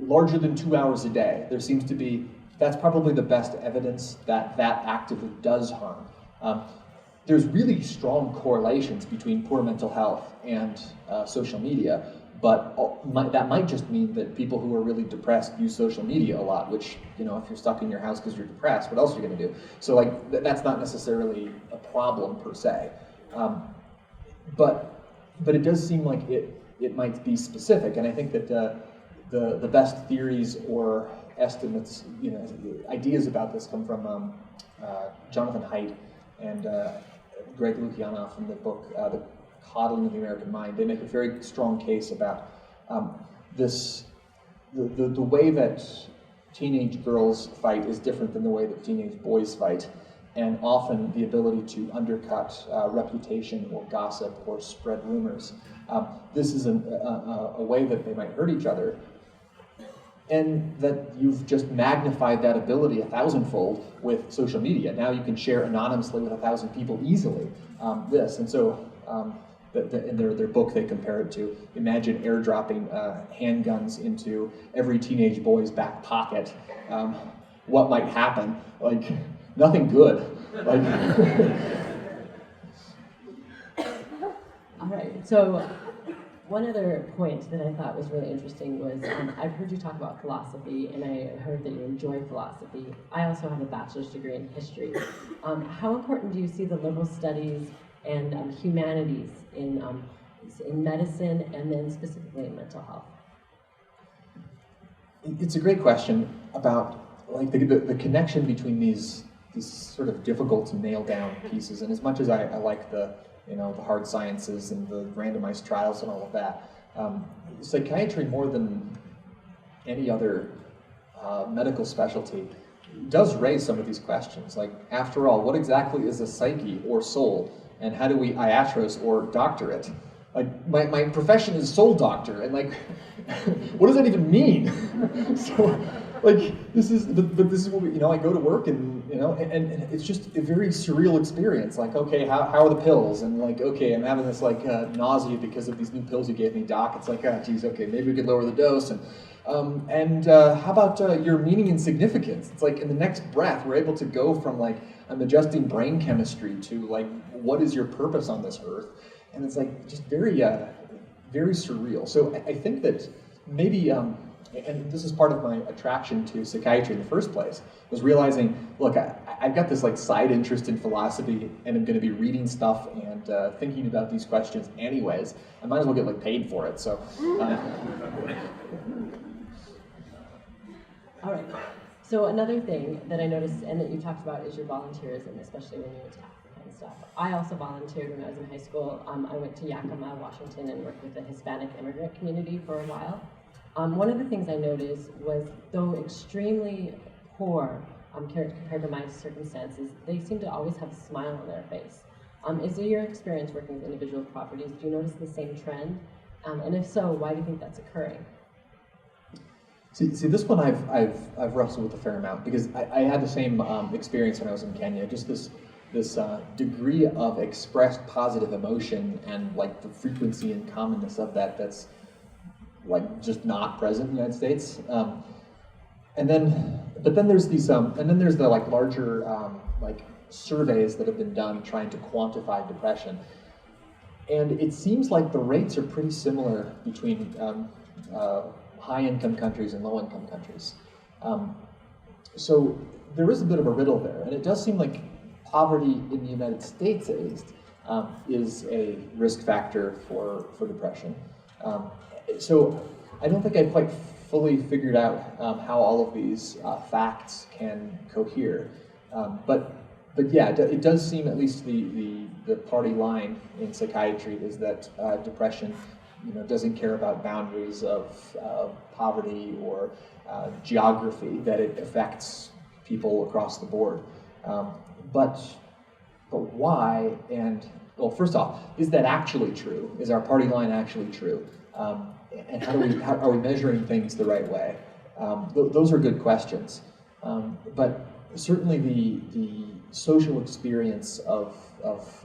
larger than 2 hours a day, there seems to be, that's probably the best evidence that that actively does harm. There's really strong correlations between poor mental health and social media, but that might just mean that people who are really depressed use social media a lot, which, if you're stuck in your house because you're depressed, what else are you going to do? So that's not necessarily a problem per se. But it does seem like it might be specific, and I think that the best theories or estimates, ideas about this come from Jonathan Haidt and Greg Lukianoff in the book The Coddling of the American Mind. They make a very strong case about the way that teenage girls fight is different than the way that teenage boys fight, and often the ability to undercut reputation or gossip or spread rumors. This is a way that they might hurt each other, and that you've just magnified that ability 1,000-fold with social media. Now you can share anonymously with 1,000 people easily and so in their book they compare it to, imagine airdropping handguns into every teenage boy's back pocket. What might happen? Nothing good. All right, so one other point that I thought was really interesting was, I've heard you talk about philosophy, and I heard that you enjoy philosophy. I also have a bachelor's degree in history. How important do you see the liberal studies and humanities in medicine, and then specifically in mental health? It's a great question about the connection between these sort of difficult to nail down pieces. And as much as I like the hard sciences and the randomized trials and all of that, psychiatry, more than any other medical specialty, does raise some of these questions. After all, what exactly is a psyche or soul, and how do we iatros or doctor it? My profession is soul doctor, and what does that even mean? So this is what I go to work, and and it's just a very surreal experience. Okay, how are the pills? And okay, I'm having this nausea because of these new pills you gave me, doc. It's geez, okay, maybe we could lower the dose. And how about your meaning and significance? It's in the next breath, we're able to go from I'm adjusting brain chemistry to what is your purpose on this earth? And it's just very, very surreal. So I think that maybe, and this is part of my attraction to psychiatry in the first place, was realizing, look, I've got this side interest in philosophy, and I'm going to be reading stuff and thinking about these questions anyways. I might as well get paid for it. So. All right. So another thing that I noticed and that you talked about is your volunteerism, especially when you went to Africa and stuff. I also volunteered when I was in high school. I went to Yakima, Washington, and worked with the Hispanic immigrant community for a while. One of the things I noticed was, though extremely poor compared to my circumstances, they seem to always have a smile on their face. Is it your experience working with individual properties? Do you notice the same trend? And if so, why do you think that's occurring? See, this one I've wrestled with a fair amount, because I had the same experience when I was in Kenya. Just this degree of expressed positive emotion, and the frequency and commonness of that's just not present in the United States. But then there's these and then there's the larger surveys that have been done trying to quantify depression, and it seems like the rates are pretty similar between high-income countries and low-income countries. So there is a bit of a riddle there, and it does seem like poverty in the United States, at least, is a risk factor for depression. So I don't think I've quite fully figured out how all of these facts can cohere. But yeah, it does seem, at least the party line in psychiatry is that depression, doesn't care about boundaries of poverty or geography, that it affects people across the board. But why? And well, first off, is that actually true? Is our party line actually true? And how are we measuring things the right way? Those are good questions. But certainly the social experience of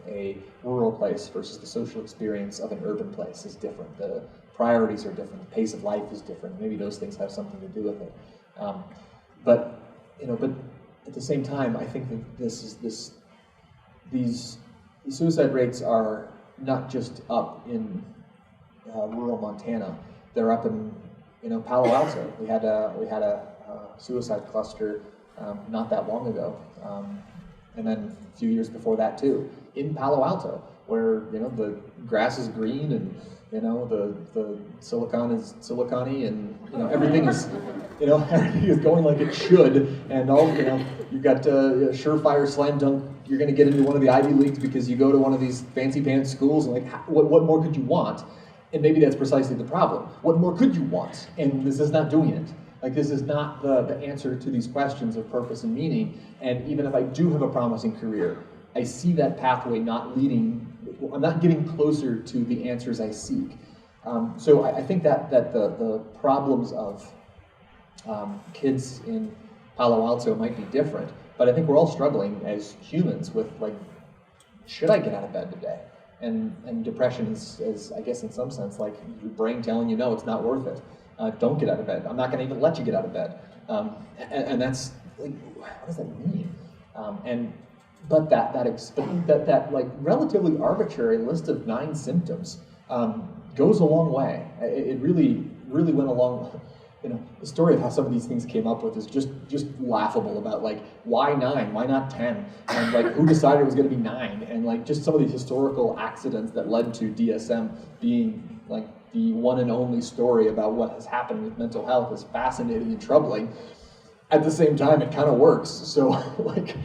a rural place versus the social experience of an urban place is different. The priorities are different. The pace of life is different. Maybe those things have something to do with it. But at the same time, I think that these suicide rates are not just up in rural Montana. They're up in Palo Alto. We had a suicide cluster not that long ago, and then a few years before that too, in Palo Alto, where the grass is green and the silicon is silicon-y, and everything is everything is going like it should, and all you've got a surefire slam dunk. You're going to get into one of the Ivy Leagues because you go to one of these fancy pants schools, and what more could you want? And maybe that's precisely the problem. What more could you want? And this is not doing it. Like, this is not the answer to these questions of purpose and meaning. And even if I do have a promising career, I see that pathway not leading, I'm not getting closer to the answers I seek. So I think that the problems of kids in Palo Alto might be different, but I think we're all struggling as humans with, like, should I get out of bed today? And depression is, I guess in some sense, like your brain telling you, no, it's not worth it. Don't get out of bed. I'm not going to even let you get out of bed. And that's, like, what does that mean? But that like relatively arbitrary list of 9 symptoms goes a long way. It really went a long. The story of how some of these things came up with is just laughable. About, like, why 9? Why not 10? And, like, who decided it was going to be 9? And, like, just some of these historical accidents that led to DSM being, like, the one and only story about what has happened with mental health is fascinating and troubling. At the same time, it kind of works. So, like,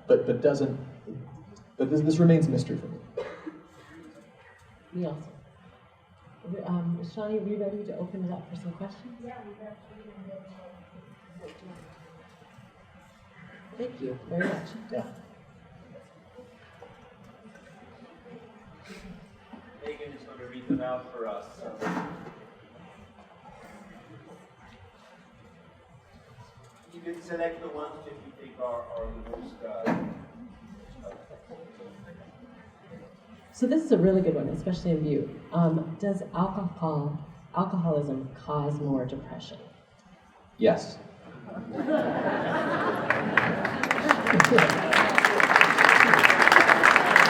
but doesn't. But this remains a mystery for me. Me also. Shawnee, are we ready to open it up for some questions? Yeah, we got 3 minutes. Thank you very much. Yeah. Megan is going to read them out for us. You can select the ones that you think are the most. So this is a really good one, especially in Butte. Does alcoholism cause more depression? Yes.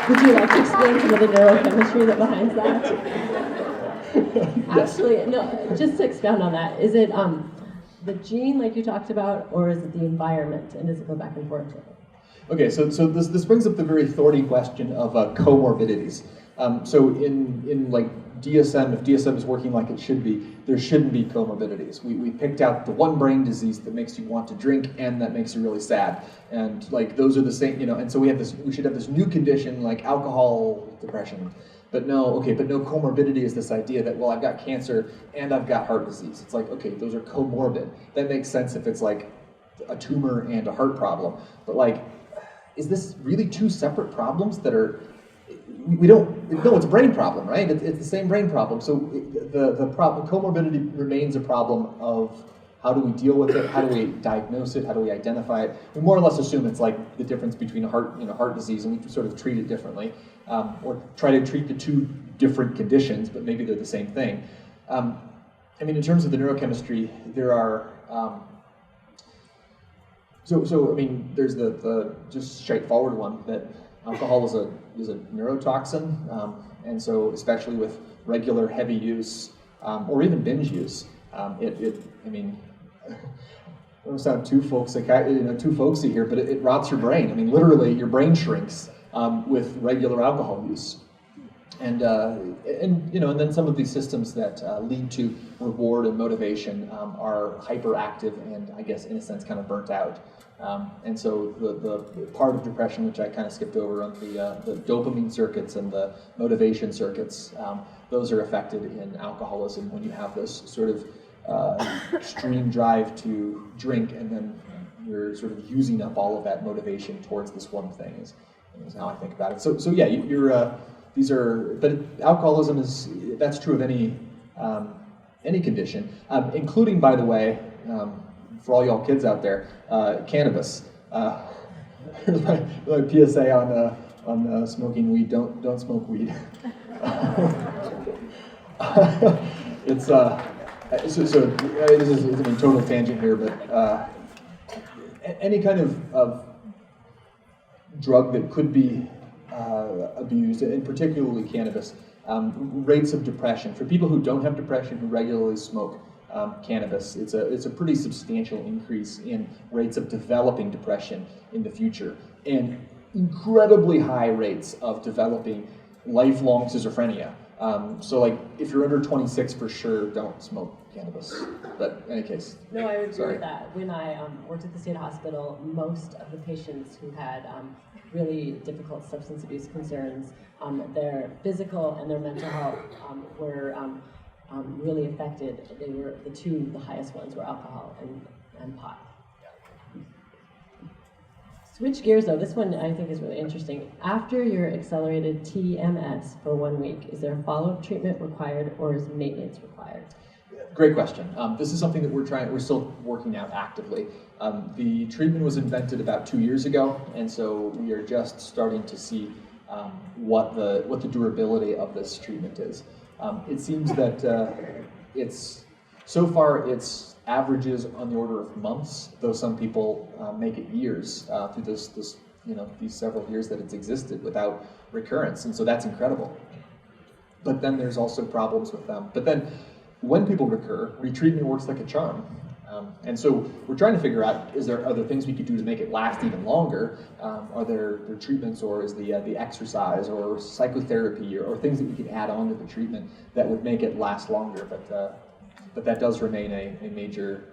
Would you like to explain some of the neurochemistry that behind that? Actually, no, just to expound on that, is it the gene like you talked about, or is it the environment, and does it go back and forth? Okay, so this brings up the very thorny question of comorbidities. So in like DSM, if DSM is working like it should be, there shouldn't be comorbidities. We picked out the one brain disease that makes you want to drink and that makes you really sad, and, like, those are the same, and so we should have this new condition like alcohol depression. But no comorbidity is this idea that, well, I've got cancer and I've got heart disease. It's like, okay, those are comorbid. That makes sense if it's like a tumor and a heart problem. But, like, is this really 2 separate problems that are, no, it's a brain problem, right? It's the same brain problem. So the problem, comorbidity remains a problem of how do we deal with it? How do we diagnose it? How do we identify it? We more or less assume it's like the difference between heart disease, and we sort of treat it differently, or try to treat the 2 different conditions, but maybe they're the same thing. I mean, in terms of the neurochemistry, there are. So I mean, there's the just straightforward one that alcohol is a neurotoxin, and so especially with regular heavy use or even binge use, I mean, don't sound too folksy, too folksy here, but it rots your brain. I mean, literally, your brain shrinks with regular alcohol use. And then some of these systems that lead to reward and motivation are hyperactive and, I guess, in a sense, kind of burnt out. And so the part of depression, which I kind of skipped over on the dopamine circuits and the motivation circuits, those are affected in alcoholism when you have this sort of extreme drive to drink, and then you're sort of using up all of that motivation towards this one thing. Is how I think about it. So yeah, but alcoholism that's true of any condition, including, by the way, for all y'all kids out there, cannabis. Here's my PSA on smoking weed. Don't smoke weed. It's this is a total tangent here, but any kind of drug that could be abused, and particularly cannabis, rates of depression. For people who don't have depression, who regularly smoke cannabis, it's a pretty substantial increase in rates of developing depression in the future, and incredibly high rates of developing lifelong schizophrenia. So like, if you're under 26, for sure, don't smoke cannabis. But in any case. No, I would agree with that. When I worked at the state hospital, most of the patients who had really difficult substance abuse concerns, their physical and their mental health were really affected. They were the highest ones were alcohol and pot. Switch gears though, this one I think is really interesting. After your accelerated TMS for 1 week, is there a follow-up treatment required, or is maintenance required? Great question. This is something that we're still working out actively. The treatment was invented about 2 years ago, and so we are just starting to see what the durability of this treatment is. It seems that so far it's averages on the order of months, though some people make it years through these several years that it's existed without recurrence, and so that's incredible. But then there's also problems with them. But then when people recur, retreatment works like a charm. And so we're trying to figure out, are there things we could do to make it last even longer? Are there treatments, or is the exercise or psychotherapy or things that we could add on to the treatment that would make it last longer? But that does remain a major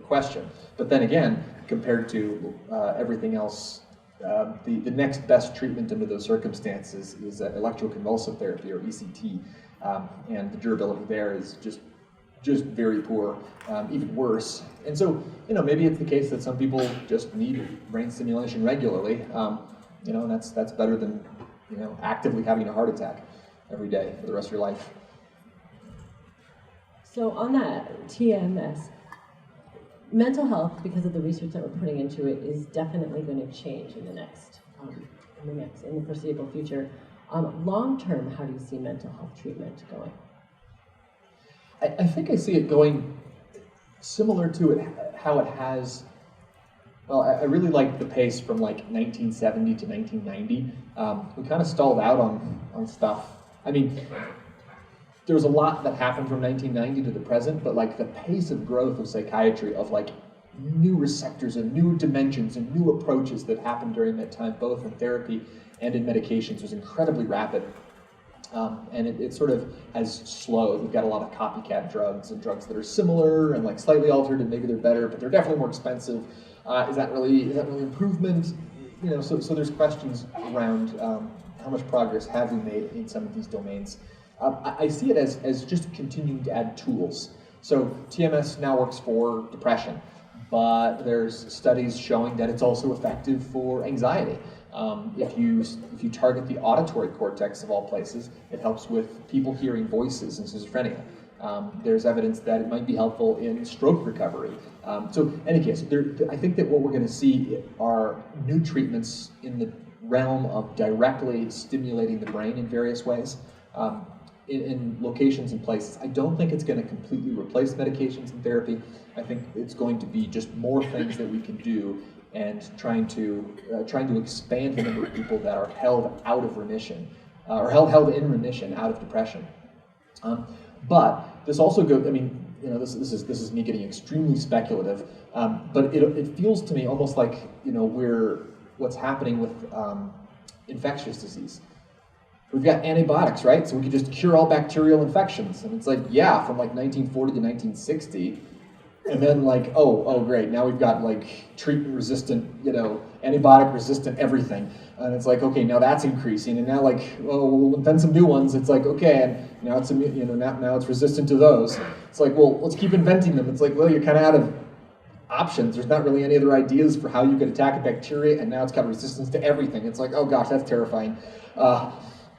question. But then again, compared to everything else, the next best treatment under those circumstances is electroconvulsive therapy, or ECT, and the durability there is just very poor, even worse. And so, maybe it's the case that some people just need brain stimulation regularly, and that's better than, actively having a heart attack every day for the rest of your life. So on that TMS, mental health, because of the research that we're putting into it, is definitely going to change in the foreseeable future. Long term, how do you see mental health treatment going? I think I see it going similar to how it has. Well, I really liked the pace from like 1970 to 1990. We kind of stalled out on stuff. I mean, there was a lot that happened from 1990 to the present, but like the pace of growth of psychiatry, of like new receptors and new dimensions and new approaches that happened during that time, both in therapy and in medications, was incredibly rapid. And it sort of has slowed. We've got a lot of copycat drugs and drugs that are similar and like slightly altered, and maybe they're better, but they're definitely more expensive. Is that really improvement? So there's questions around how much progress have we made in some of these domains. I see it as just continuing to add tools. So TMS now works for depression, but there's studies showing that it's also effective for anxiety. If you target the auditory cortex of all places, it helps with people hearing voices in schizophrenia. There's evidence that it might be helpful in stroke recovery. So in any case, I think that what we're going to see are new treatments in the realm of directly stimulating the brain in various ways. In locations and places. I don't think it's going to completely replace medications and therapy. I think it's going to be just more things that we can do, and trying to expand the number of people that are held out of remission, or held in remission out of depression. But this also goes, this is me getting extremely speculative, but it feels to me almost like what's happening with infectious disease. We've got antibiotics, right? So we could just cure all bacterial infections, and it's like, yeah, from like 1940 to 1960, and then like, oh great, now we've got like treatment-resistant, antibiotic resistant everything. And it's like, okay, now that's increasing, and now like, we'll invent some new ones. It's like, okay, and now it's now it's resistant to those. It's like, well, let's keep inventing them. It's like, well, you're kind of out of options. There's not really any other ideas for how you could attack a bacteria, and now it's got resistance to everything. It's like, oh gosh, that's terrifying.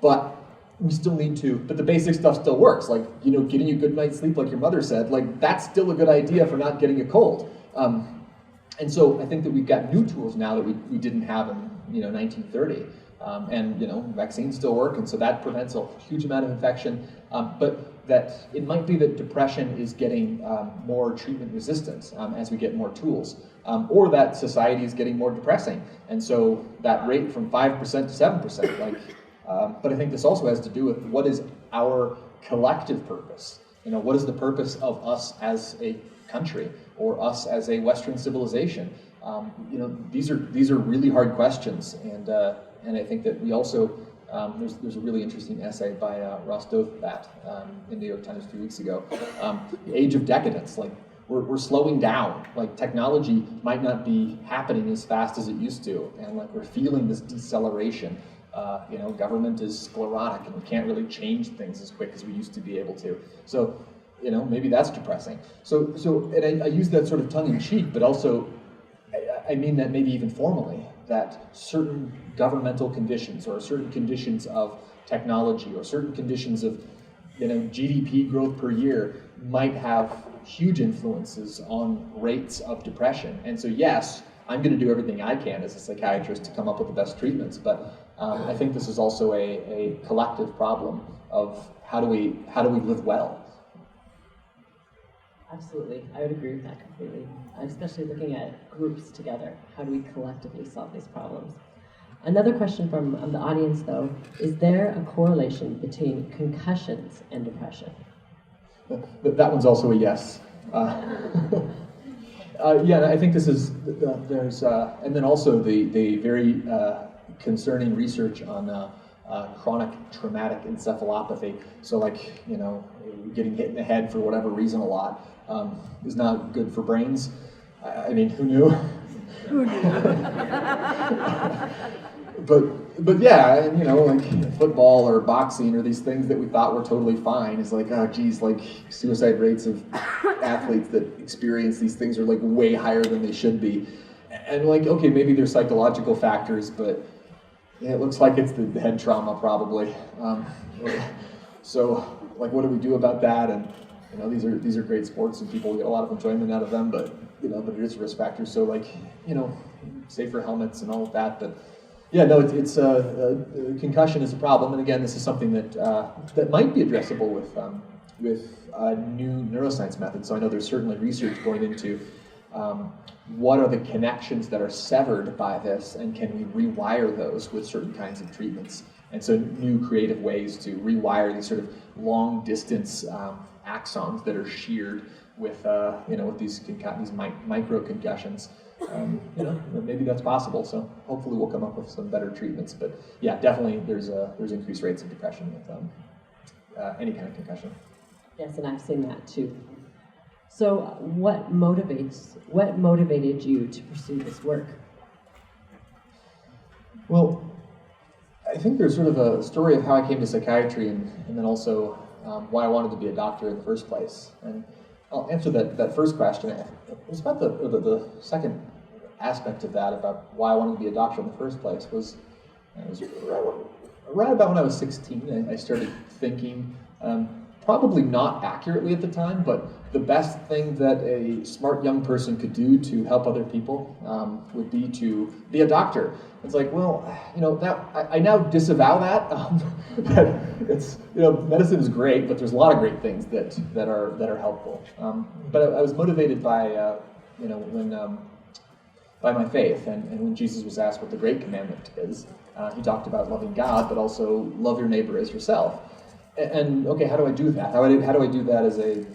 But we still need to. But the basic stuff still works. Like, getting you good night's sleep, like your mother said. Like, that's still a good idea for not getting a cold. And so I think that we've got new tools now that we didn't have in 1930, and vaccines still work, and so that prevents a huge amount of infection. But that it might be that depression is getting more treatment resistant as we get more tools, or that society is getting more depressing, and so that rate from 5% to 7%. But I think this also has to do with what is our collective purpose. What is the purpose of us as a country or us as a Western civilization? These are really hard questions, and I think that we also there's a really interesting essay by Ross Douthat in New York Times a few weeks ago. The age of decadence, like we're slowing down. Like technology might not be happening as fast as it used to, and like we're feeling this deceleration. Government is sclerotic, and we can't really change things as quick as we used to be able to. So, maybe that's depressing. So, and I use that sort of tongue in cheek, but also, I mean that maybe even formally, that certain governmental conditions or certain conditions of technology or certain conditions of, GDP growth per year might have huge influences on rates of depression. And so, yes, I'm going to do everything I can as a psychiatrist to come up with the best treatments, but I think this is also a collective problem of how do we live well. Absolutely, I would agree with that completely. Especially looking at groups together, how do we collectively solve these problems? Another question from the audience, though, is there a correlation between concussions and depression? That one's also a yes. Yeah, I think this is, there's, and then also the very concerning research on chronic traumatic encephalopathy. So like, getting hit in the head for whatever reason a lot is not good for brains. I mean, who knew? Who knew? But yeah, and like football or boxing or these things that we thought were totally fine is like, oh geez, like suicide rates of athletes that experience these things are like way higher than they should be. And like, okay, maybe there's psychological factors, but it looks like it's the head trauma probably. So like, what do we do about that? And these are great sports and people get a lot of enjoyment out of them, but but it is a risk factor. So like, safer helmets and all of that, but. Yeah, no, it's concussion is a problem, and again, this is something that might be addressable with new neuroscience methods. So I know there's certainly research going into what are the connections that are severed by this, and can we rewire those with certain kinds of treatments? And so new creative ways to rewire these sort of long distance axons that are sheared with with these micro concussions. Maybe that's possible. So hopefully we'll come up with some better treatments. But yeah, definitely there's increased rates of depression with any kind of concussion. Yes, and I've seen that too. So what motivated you to pursue this work? Well, I think there's sort of a story of how I came to psychiatry and then also why I wanted to be a doctor in the first place. And I'll answer that first question. It was about the second aspect of that, about why I wanted to be a doctor in the first place, was right about when I was 16. I started thinking, probably not accurately at the time, but the best thing that a smart young person could do to help other people would be to be a doctor. It's like, well, that I now disavow that. That it's medicine is great, but there's a lot of great things that are helpful. But I was motivated by by my faith, and when Jesus was asked what the great commandment is, he talked about loving God, but also love your neighbor as yourself. And okay, how do I do that? How do I do that as a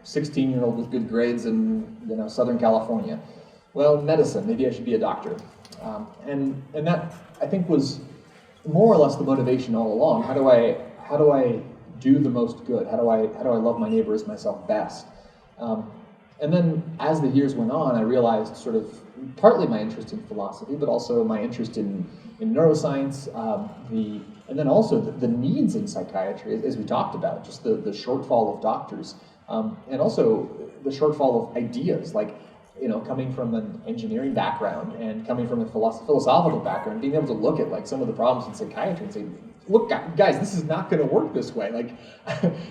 16-year-old with good grades in Southern California. Well, medicine, maybe I should be a doctor. And that, I think, was more or less the motivation all along. How do I do the most good? How do I love my neighbor as myself best? And then as the years went on, I realized sort of partly my interest in philosophy, but also my interest in neuroscience, and then also the needs in psychiatry, as we talked about, just the shortfall of doctors, and also the shortfall of ideas, like, coming from an engineering background and coming from a philosophical background, being able to look at like some of the problems in psychiatry and say, look, guys, this is not going to work this way. Like,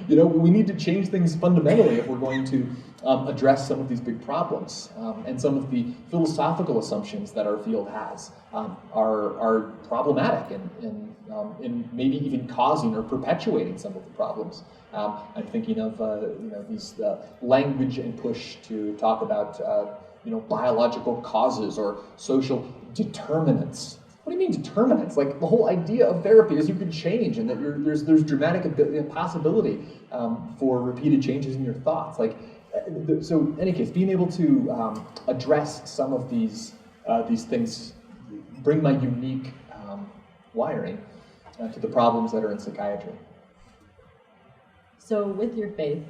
we need to change things fundamentally if we're going to address some of these big problems. And some of the philosophical assumptions that our field has are problematic and maybe even causing or perpetuating some of the problems. I'm thinking of these language and push to talk about biological causes or social determinants. What do you mean determinants? Like, the whole idea of therapy is you can change, and that there's dramatic possibility for repeated changes in your thoughts. Like, so in any case, being able to address some of these things, bring my unique wiring to the problems that are in psychiatry. So with your faith,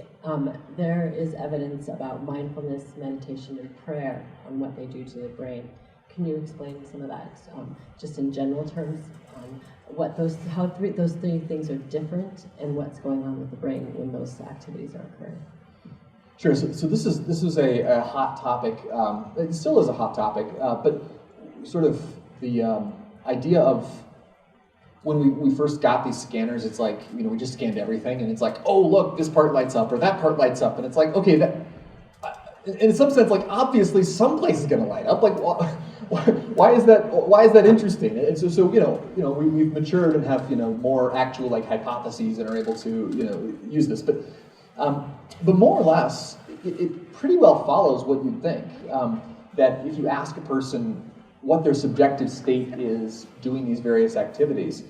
there is evidence about mindfulness, meditation, and prayer on what they do to the brain. Can you explain some of that, just in general terms, how those three things are different, and what's going on with the brain when those activities are occurring? Sure. So this is a hot topic. It still is a hot topic, but sort of the idea of when we first got these scanners, it's like, we just scanned everything, and it's like, oh, look, this part lights up, or that part lights up, and it's like, okay, that, in some sense, like, obviously some place is going to light up. Like, why is that interesting? And so we've matured and have more actual like hypotheses and are able to use this, but more or less, it pretty well follows what you'd think, that if you ask a person what their subjective state is doing these various activities,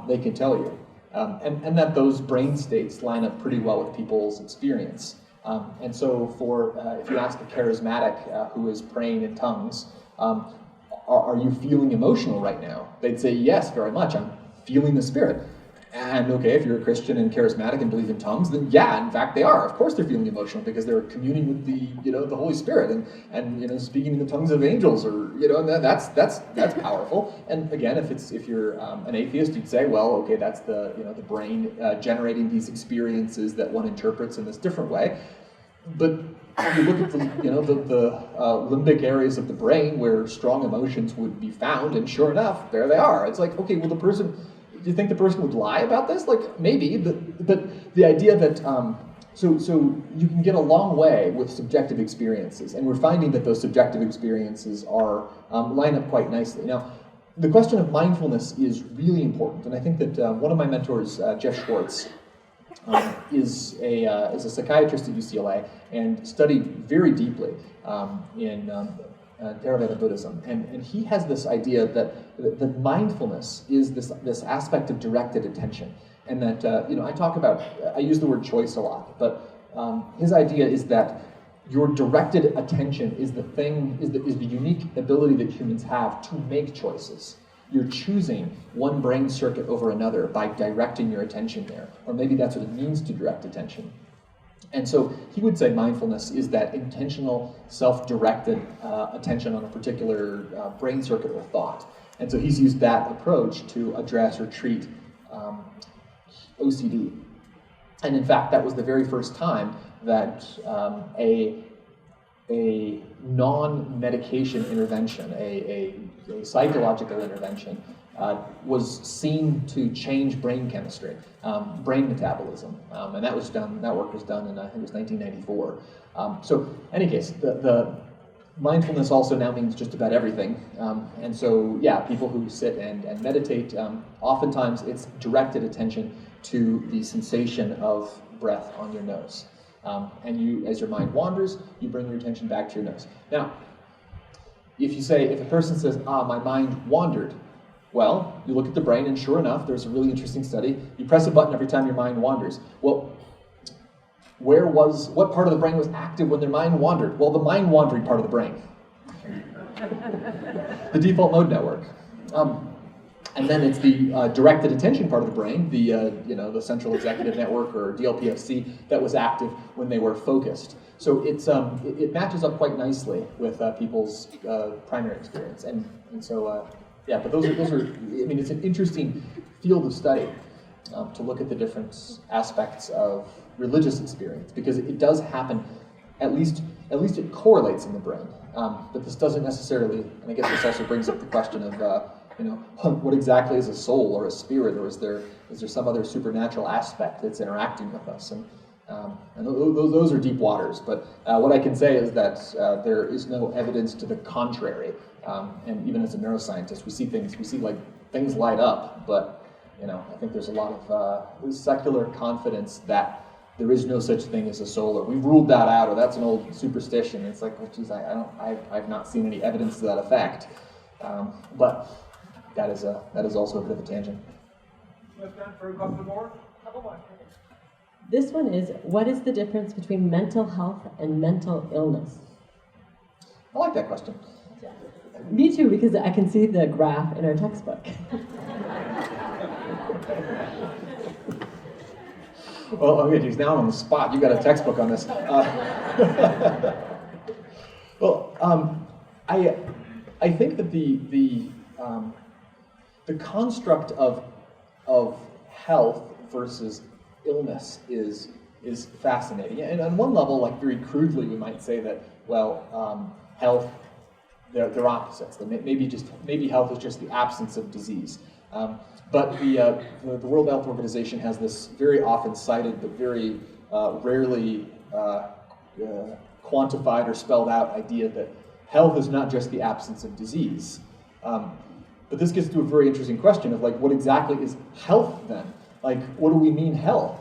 they can tell you. And that those brain states line up pretty well with people's experience. And so if you ask a charismatic who is praying in tongues, are you feeling emotional right now? They'd say, yes, very much. I'm feeling the Spirit. And okay, if you're a Christian and charismatic and believe in tongues, then yeah, in fact they are. Of course they're feeling emotional because they're communing with the Holy Spirit and speaking in the tongues of angels, or and that's powerful. And again, if you're an atheist, you'd say, well, okay, that's the brain generating these experiences that one interprets in this different way. But if you look at the limbic areas of the brain where strong emotions would be found, and sure enough, there they are. It's like, okay, well, do you think the person would lie about this? Like, maybe, but the idea that, so you can get a long way with subjective experiences, and we're finding that those subjective experiences are line up quite nicely. Now, the question of mindfulness is really important, and I think that one of my mentors, Jeff Schwartz, is a psychiatrist at UCLA and studied very deeply in Theravada Buddhism, and he has this idea that mindfulness is this aspect of directed attention, and that I use the word choice a lot, but his idea is that your directed attention is the unique ability that humans have to make choices. You're choosing one brain circuit over another by directing your attention there, or maybe that's what it means to direct attention. And so he would say mindfulness is that intentional, self-directed attention on a particular brain circuit or thought. And so he's used that approach to address or treat OCD. And in fact, that was the very first time that a non-medication intervention, a psychological intervention, was seen to change brain chemistry, brain metabolism, and that work was done in, I think it was 1994. So in any case, the mindfulness also now means just about everything, and so yeah, people who sit and meditate, oftentimes it's directed attention to the sensation of breath on your nose. And you, as your mind wanders, you bring your attention back to your nose. Now, if a person says, my mind wandered, well, you look at the brain, and sure enough, there's a really interesting study. You press a button every time your mind wanders. Well, what part of the brain was active when their mind wandered? Well, the mind wandering part of the brain. The default mode network. And then it's the directed attention part of the brain, the central executive network or DLPFC that was active when they were focused. So it matches up quite nicely with people's primary experience, and so but those are. I mean, it's an interesting field of study to look at the different aspects of religious experience because it does happen. At least it correlates in the brain, but this doesn't necessarily. And I guess this also brings up the question of. What exactly is a soul or a spirit, or is there some other supernatural aspect that's interacting with us? And those are deep waters. But what I can say is that there is no evidence to the contrary. And even as a neuroscientist, we see things light up. But I think there's a lot of secular confidence that there is no such thing as a soul, or we've ruled that out, or that's an old superstition. It's like, well, geez, I've not seen any evidence to that effect. But that is also a bit of a tangent. Let's stand for a couple more. This one is, what is the difference between mental health and mental illness? I like that question. Me too, because I can see the graph in our textbook. Well, okay, geez, now I'm on the spot. You got a textbook on this. I think that the construct of health versus illness is fascinating. And on one level, like very crudely, we might say that, health, they're opposites. Maybe health is just the absence of disease. But the World Health Organization has this very often cited but very rarely quantified or spelled out idea that health is not just the absence of disease. But this gets to a very interesting question of what exactly is health then? What do we mean health?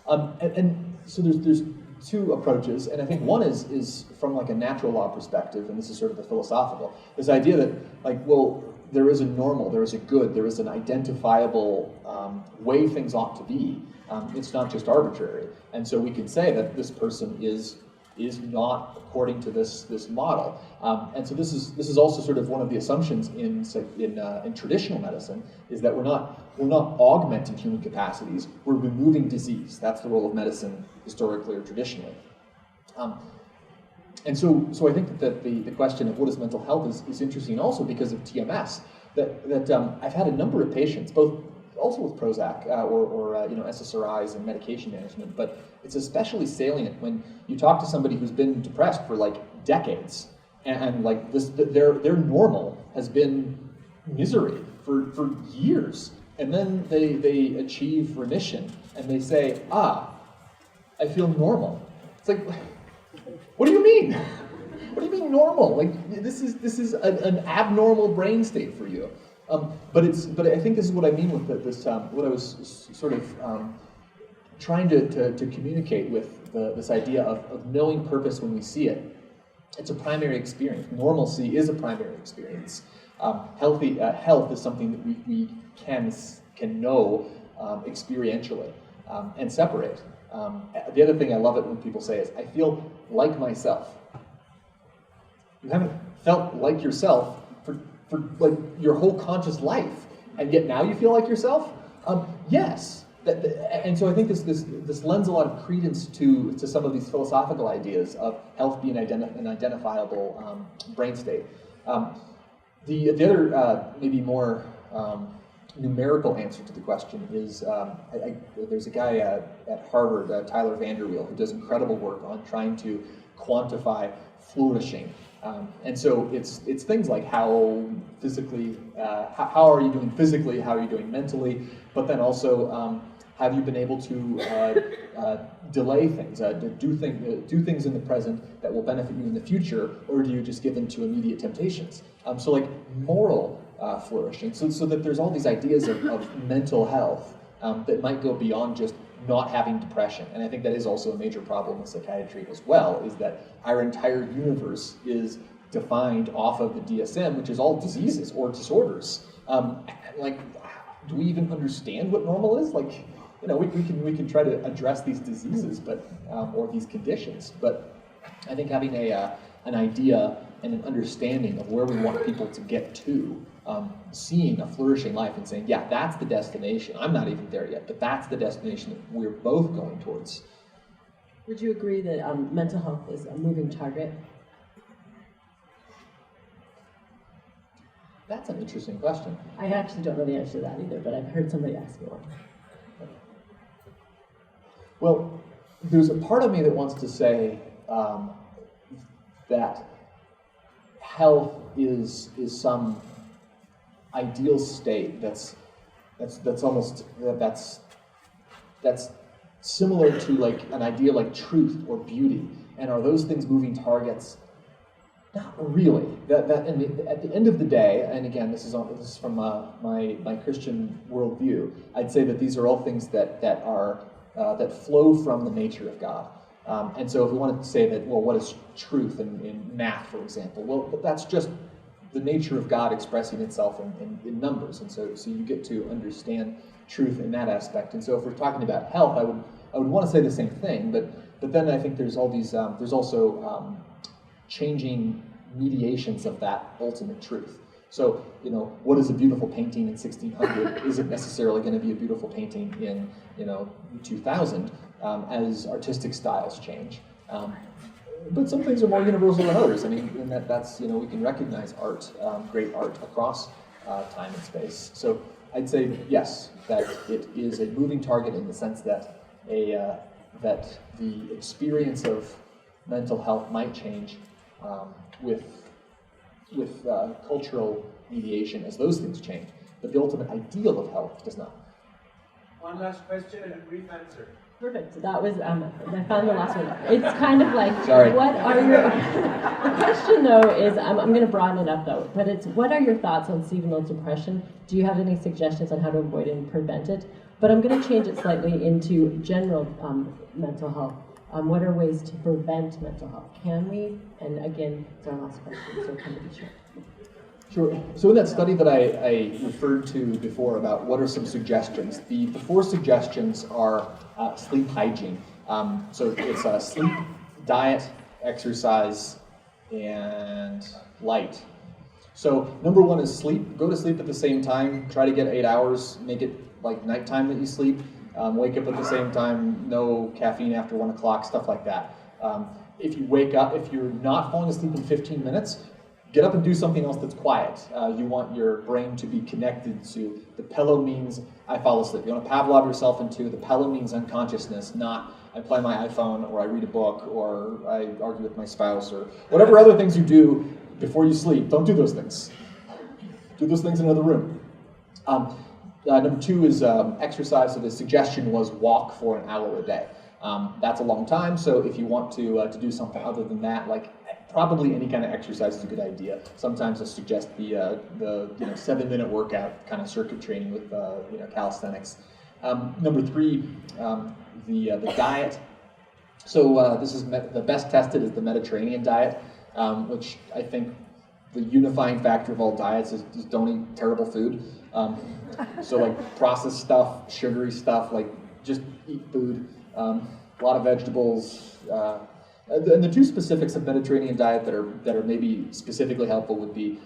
And so there's two approaches, and I think one is from a natural law perspective, and this is sort of the philosophical. This idea that there is a normal, there is a good, there is an identifiable way things ought to be. It's not just arbitrary, and so we can say that this person is not according to this model, and so this is also sort of one of the assumptions in traditional medicine is that we're not augmenting human capacities, we're removing disease. That's the role of medicine historically or traditionally, and so I think that the question of what is mental health is interesting also because of TMS. That I've had a number of patients, both also with Prozac or SSRIs and medication management, but it's especially salient when you talk to somebody who's been depressed for decades, and their normal has been misery for years, and then they achieve remission and they say, I feel normal. It's like, what do you mean? What do you mean normal? This is an abnormal brain state for you. But I think this is what I mean with this. What I was sort of trying to communicate with this idea of knowing purpose when we see it. It's a primary experience. Normalcy is a primary experience. Health is something that we can know experientially and separate. The other thing I love it when people say is, I feel like myself. You haven't felt like yourself for your whole conscious life, and yet now you feel like yourself? Yes. And so I think this lends a lot of credence to some of these philosophical ideas of health being an identifiable brain state. The other maybe more numerical answer to the question is there's a guy at Harvard, Tyler Vanderweel, who does incredible work on trying to quantify flourishing. And so it's things like how physically, how are you doing physically, how are you doing mentally, but then also have you been able to delay things, do things in the present that will benefit you in the future, or do you just give in to immediate temptations? So moral flourishing, so that there's all these ideas of mental health that might go beyond just not having depression. And I think that is also a major problem with psychiatry as well, is that our entire universe is defined off of the DSM, which is all diseases or disorders. Do we even understand what normal is? we can try to address these diseases, but or these conditions. But I think having an idea and an understanding of where we want people to get to, seeing a flourishing life and saying, yeah, that's the destination. I'm not even there yet, but that's the destination that we're both going towards. Would you agree that mental health is a moving target? That's an interesting question. I actually don't know the answer to that either, but I've heard somebody ask me one. Well, there's a part of me that wants to say that health is some ideal state that's similar to like an idea like truth or beauty. And are those things moving targets? Not really. At the end of the day, and again, this is from my Christian worldview. I'd say that these are all things that flow from the nature of God. And so, if we wanted to say that, well, what is truth in math, for example? Well, that's just the nature of God expressing itself in numbers. And so you get to understand truth in that aspect. And so, if we're talking about health, I would want to say the same thing. But then I think there's all these there's also changing mediations of that ultimate truth. So, what is a beautiful painting in 1600 isn't necessarily going to be a beautiful painting in, 2000 as artistic styles change. But some things are more universal than others. I mean, in that's, we can recognize art, great art across time and space. So I'd say, yes, that it is a moving target in the sense that that the experience of mental health might change with cultural mediation as those things change, but the ultimate ideal of health does not. One last question and a brief answer. Perfect. That was, I found the last one. It's kind of like, Sorry. What are your, the question though is, I'm going to broaden it up though, but it's, what are your thoughts on seasonal depression? Do you have any suggestions on how to avoid it and prevent it? But I'm going to change it slightly into general mental health. What are ways to prevent mental health? Can we? And again, it's our last question, so kind of be short. Sure. So in that study that I referred to before about what are some suggestions, the 4 suggestions are sleep hygiene. So it's sleep, diet, exercise, and light. So number 1 is sleep. Go to sleep at the same time. Try to get 8 hours. Make it like nighttime that you sleep. Wake up at the same time. No caffeine after 1 o'clock. Stuff like that. If you wake up, if you're not falling asleep in 15 minutes, get up and do something else that's quiet. You want your brain to be connected to the pillow means I fall asleep. You want to Pavlov yourself into the pillow means unconsciousness, not I play my iPhone or I read a book or I argue with my spouse or whatever other things you do before you sleep. Don't do those things. Do those things in another room. Number 2 is exercise. So the suggestion was walk for an hour a day. That's a long time, so if you want to do something other than that, like probably any kind of exercise is a good idea. Sometimes I suggest the 7-minute workout kind of circuit training with calisthenics. Number 3, the diet. So this is the best tested is the Mediterranean diet, which I think the unifying factor of all diets is don't eat terrible food. So like processed stuff, sugary stuff, like just eat food. A lot of vegetables. And the 2 specifics of Mediterranean diet that are maybe specifically helpful would be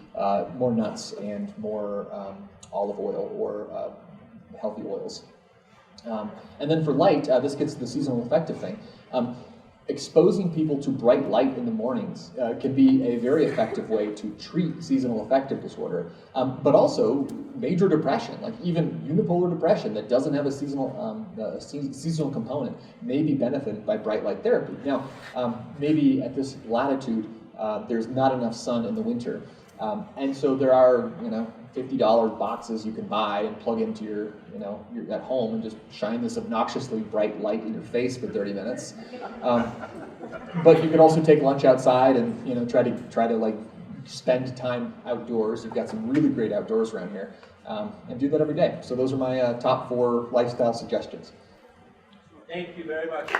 more nuts and more olive oil or healthy oils. And then for light, this gets to the seasonal affective thing. Exposing people to bright light in the mornings can be a very effective way to treat seasonal affective disorder, but also major depression, like even unipolar depression that doesn't have a seasonal component may be benefited by bright light therapy. Now, maybe at this latitude, there's not enough sun in the winter, and so there are, $50 boxes you can buy and plug into your at home and just shine this obnoxiously bright light in your face for 30 minutes. But you could also take lunch outside and try to like spend time outdoors. You've got some really great outdoors around here, and do that every day. So those are my top 4 lifestyle suggestions. Thank you very much.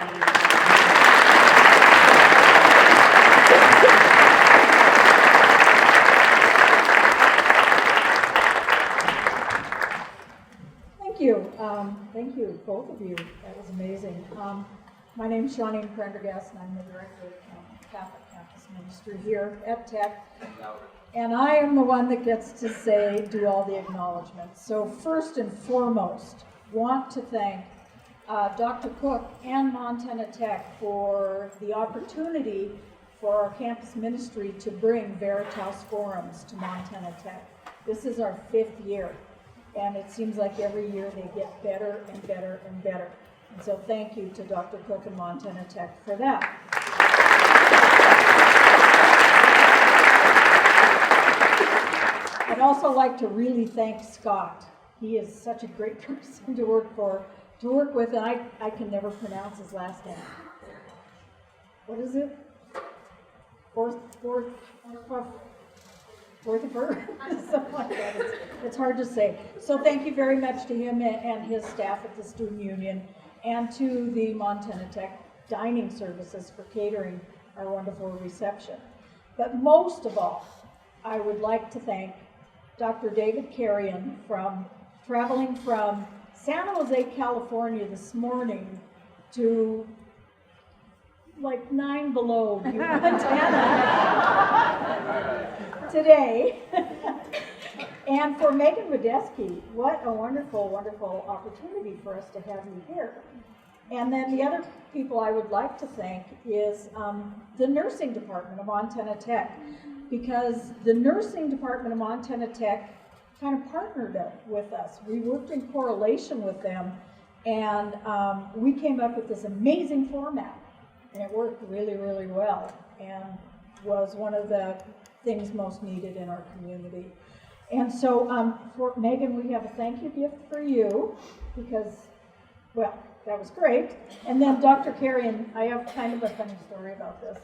Thank you, folks. both of you. That was amazing. My name is Shawnee Prendergast, and I'm the Director of Catholic Campus Ministry here at Tech. And I am the one that gets to do all the acknowledgments. So first and foremost, want to thank Dr. Cook and Montana Tech for the opportunity for our campus ministry to bring Veritas Forums to Montana Tech. This is our 5th year, and it seems like every year they get better and better and better. And so thank you to Dr. Cook and Montana Tech for that. I'd also like to really thank Scott. He is such a great person to work with, and I can never pronounce his last name. What is it? Forthifer? Something like that. It's hard to say. So thank you very much to him and his staff at the Student Union, and to the Montana Tech dining services for catering our wonderful reception. But most of all, I would like to thank Dr. David Carreon from traveling from San Jose, California this morning to like 9 below Montana today. And for Megan Wadesky, what a wonderful, wonderful opportunity for us to have you here. And then the other people I would like to thank is the nursing department of Montana Tech, because the nursing department of Montana Tech kind of partnered up with us. We worked in correlation with them, and we came up with this amazing format, and it worked really, really well, and was one of the things most needed in our community. And so for Megan, we have a thank you gift for you, because, well, that was great. And then Dr. Carreon, I have kind of a funny story about this.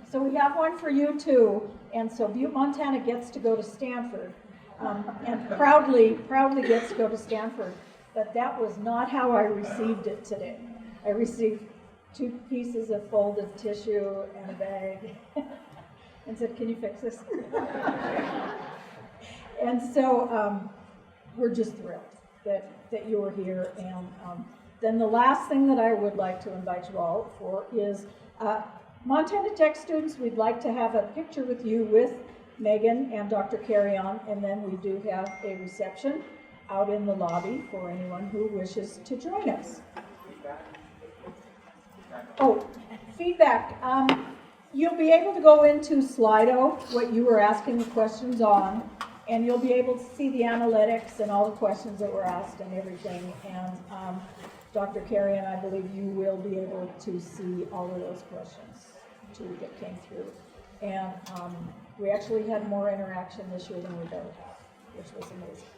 So we have one for you too. And so Butte, Montana gets to go to Stanford, and proudly gets to go to Stanford. But that was not how I received it today. I received 2 pieces of folded tissue and a bag and said, "Can you fix this?" And so we're just thrilled that you were here. And then the last thing that I would like to invite you all for is Montana Tech students, we'd like to have a picture with you with Megan and Dr. Carreon, and then we do have a reception out in the lobby for anyone who wishes to join us. Oh, feedback. You'll be able to go into Slido, what you were asking the questions on, and you'll be able to see the analytics and all the questions that were asked and everything. And Dr. Carreon, I believe you will be able to see all of those questions too that came through. And we actually had more interaction this year than we've ever had, which was amazing.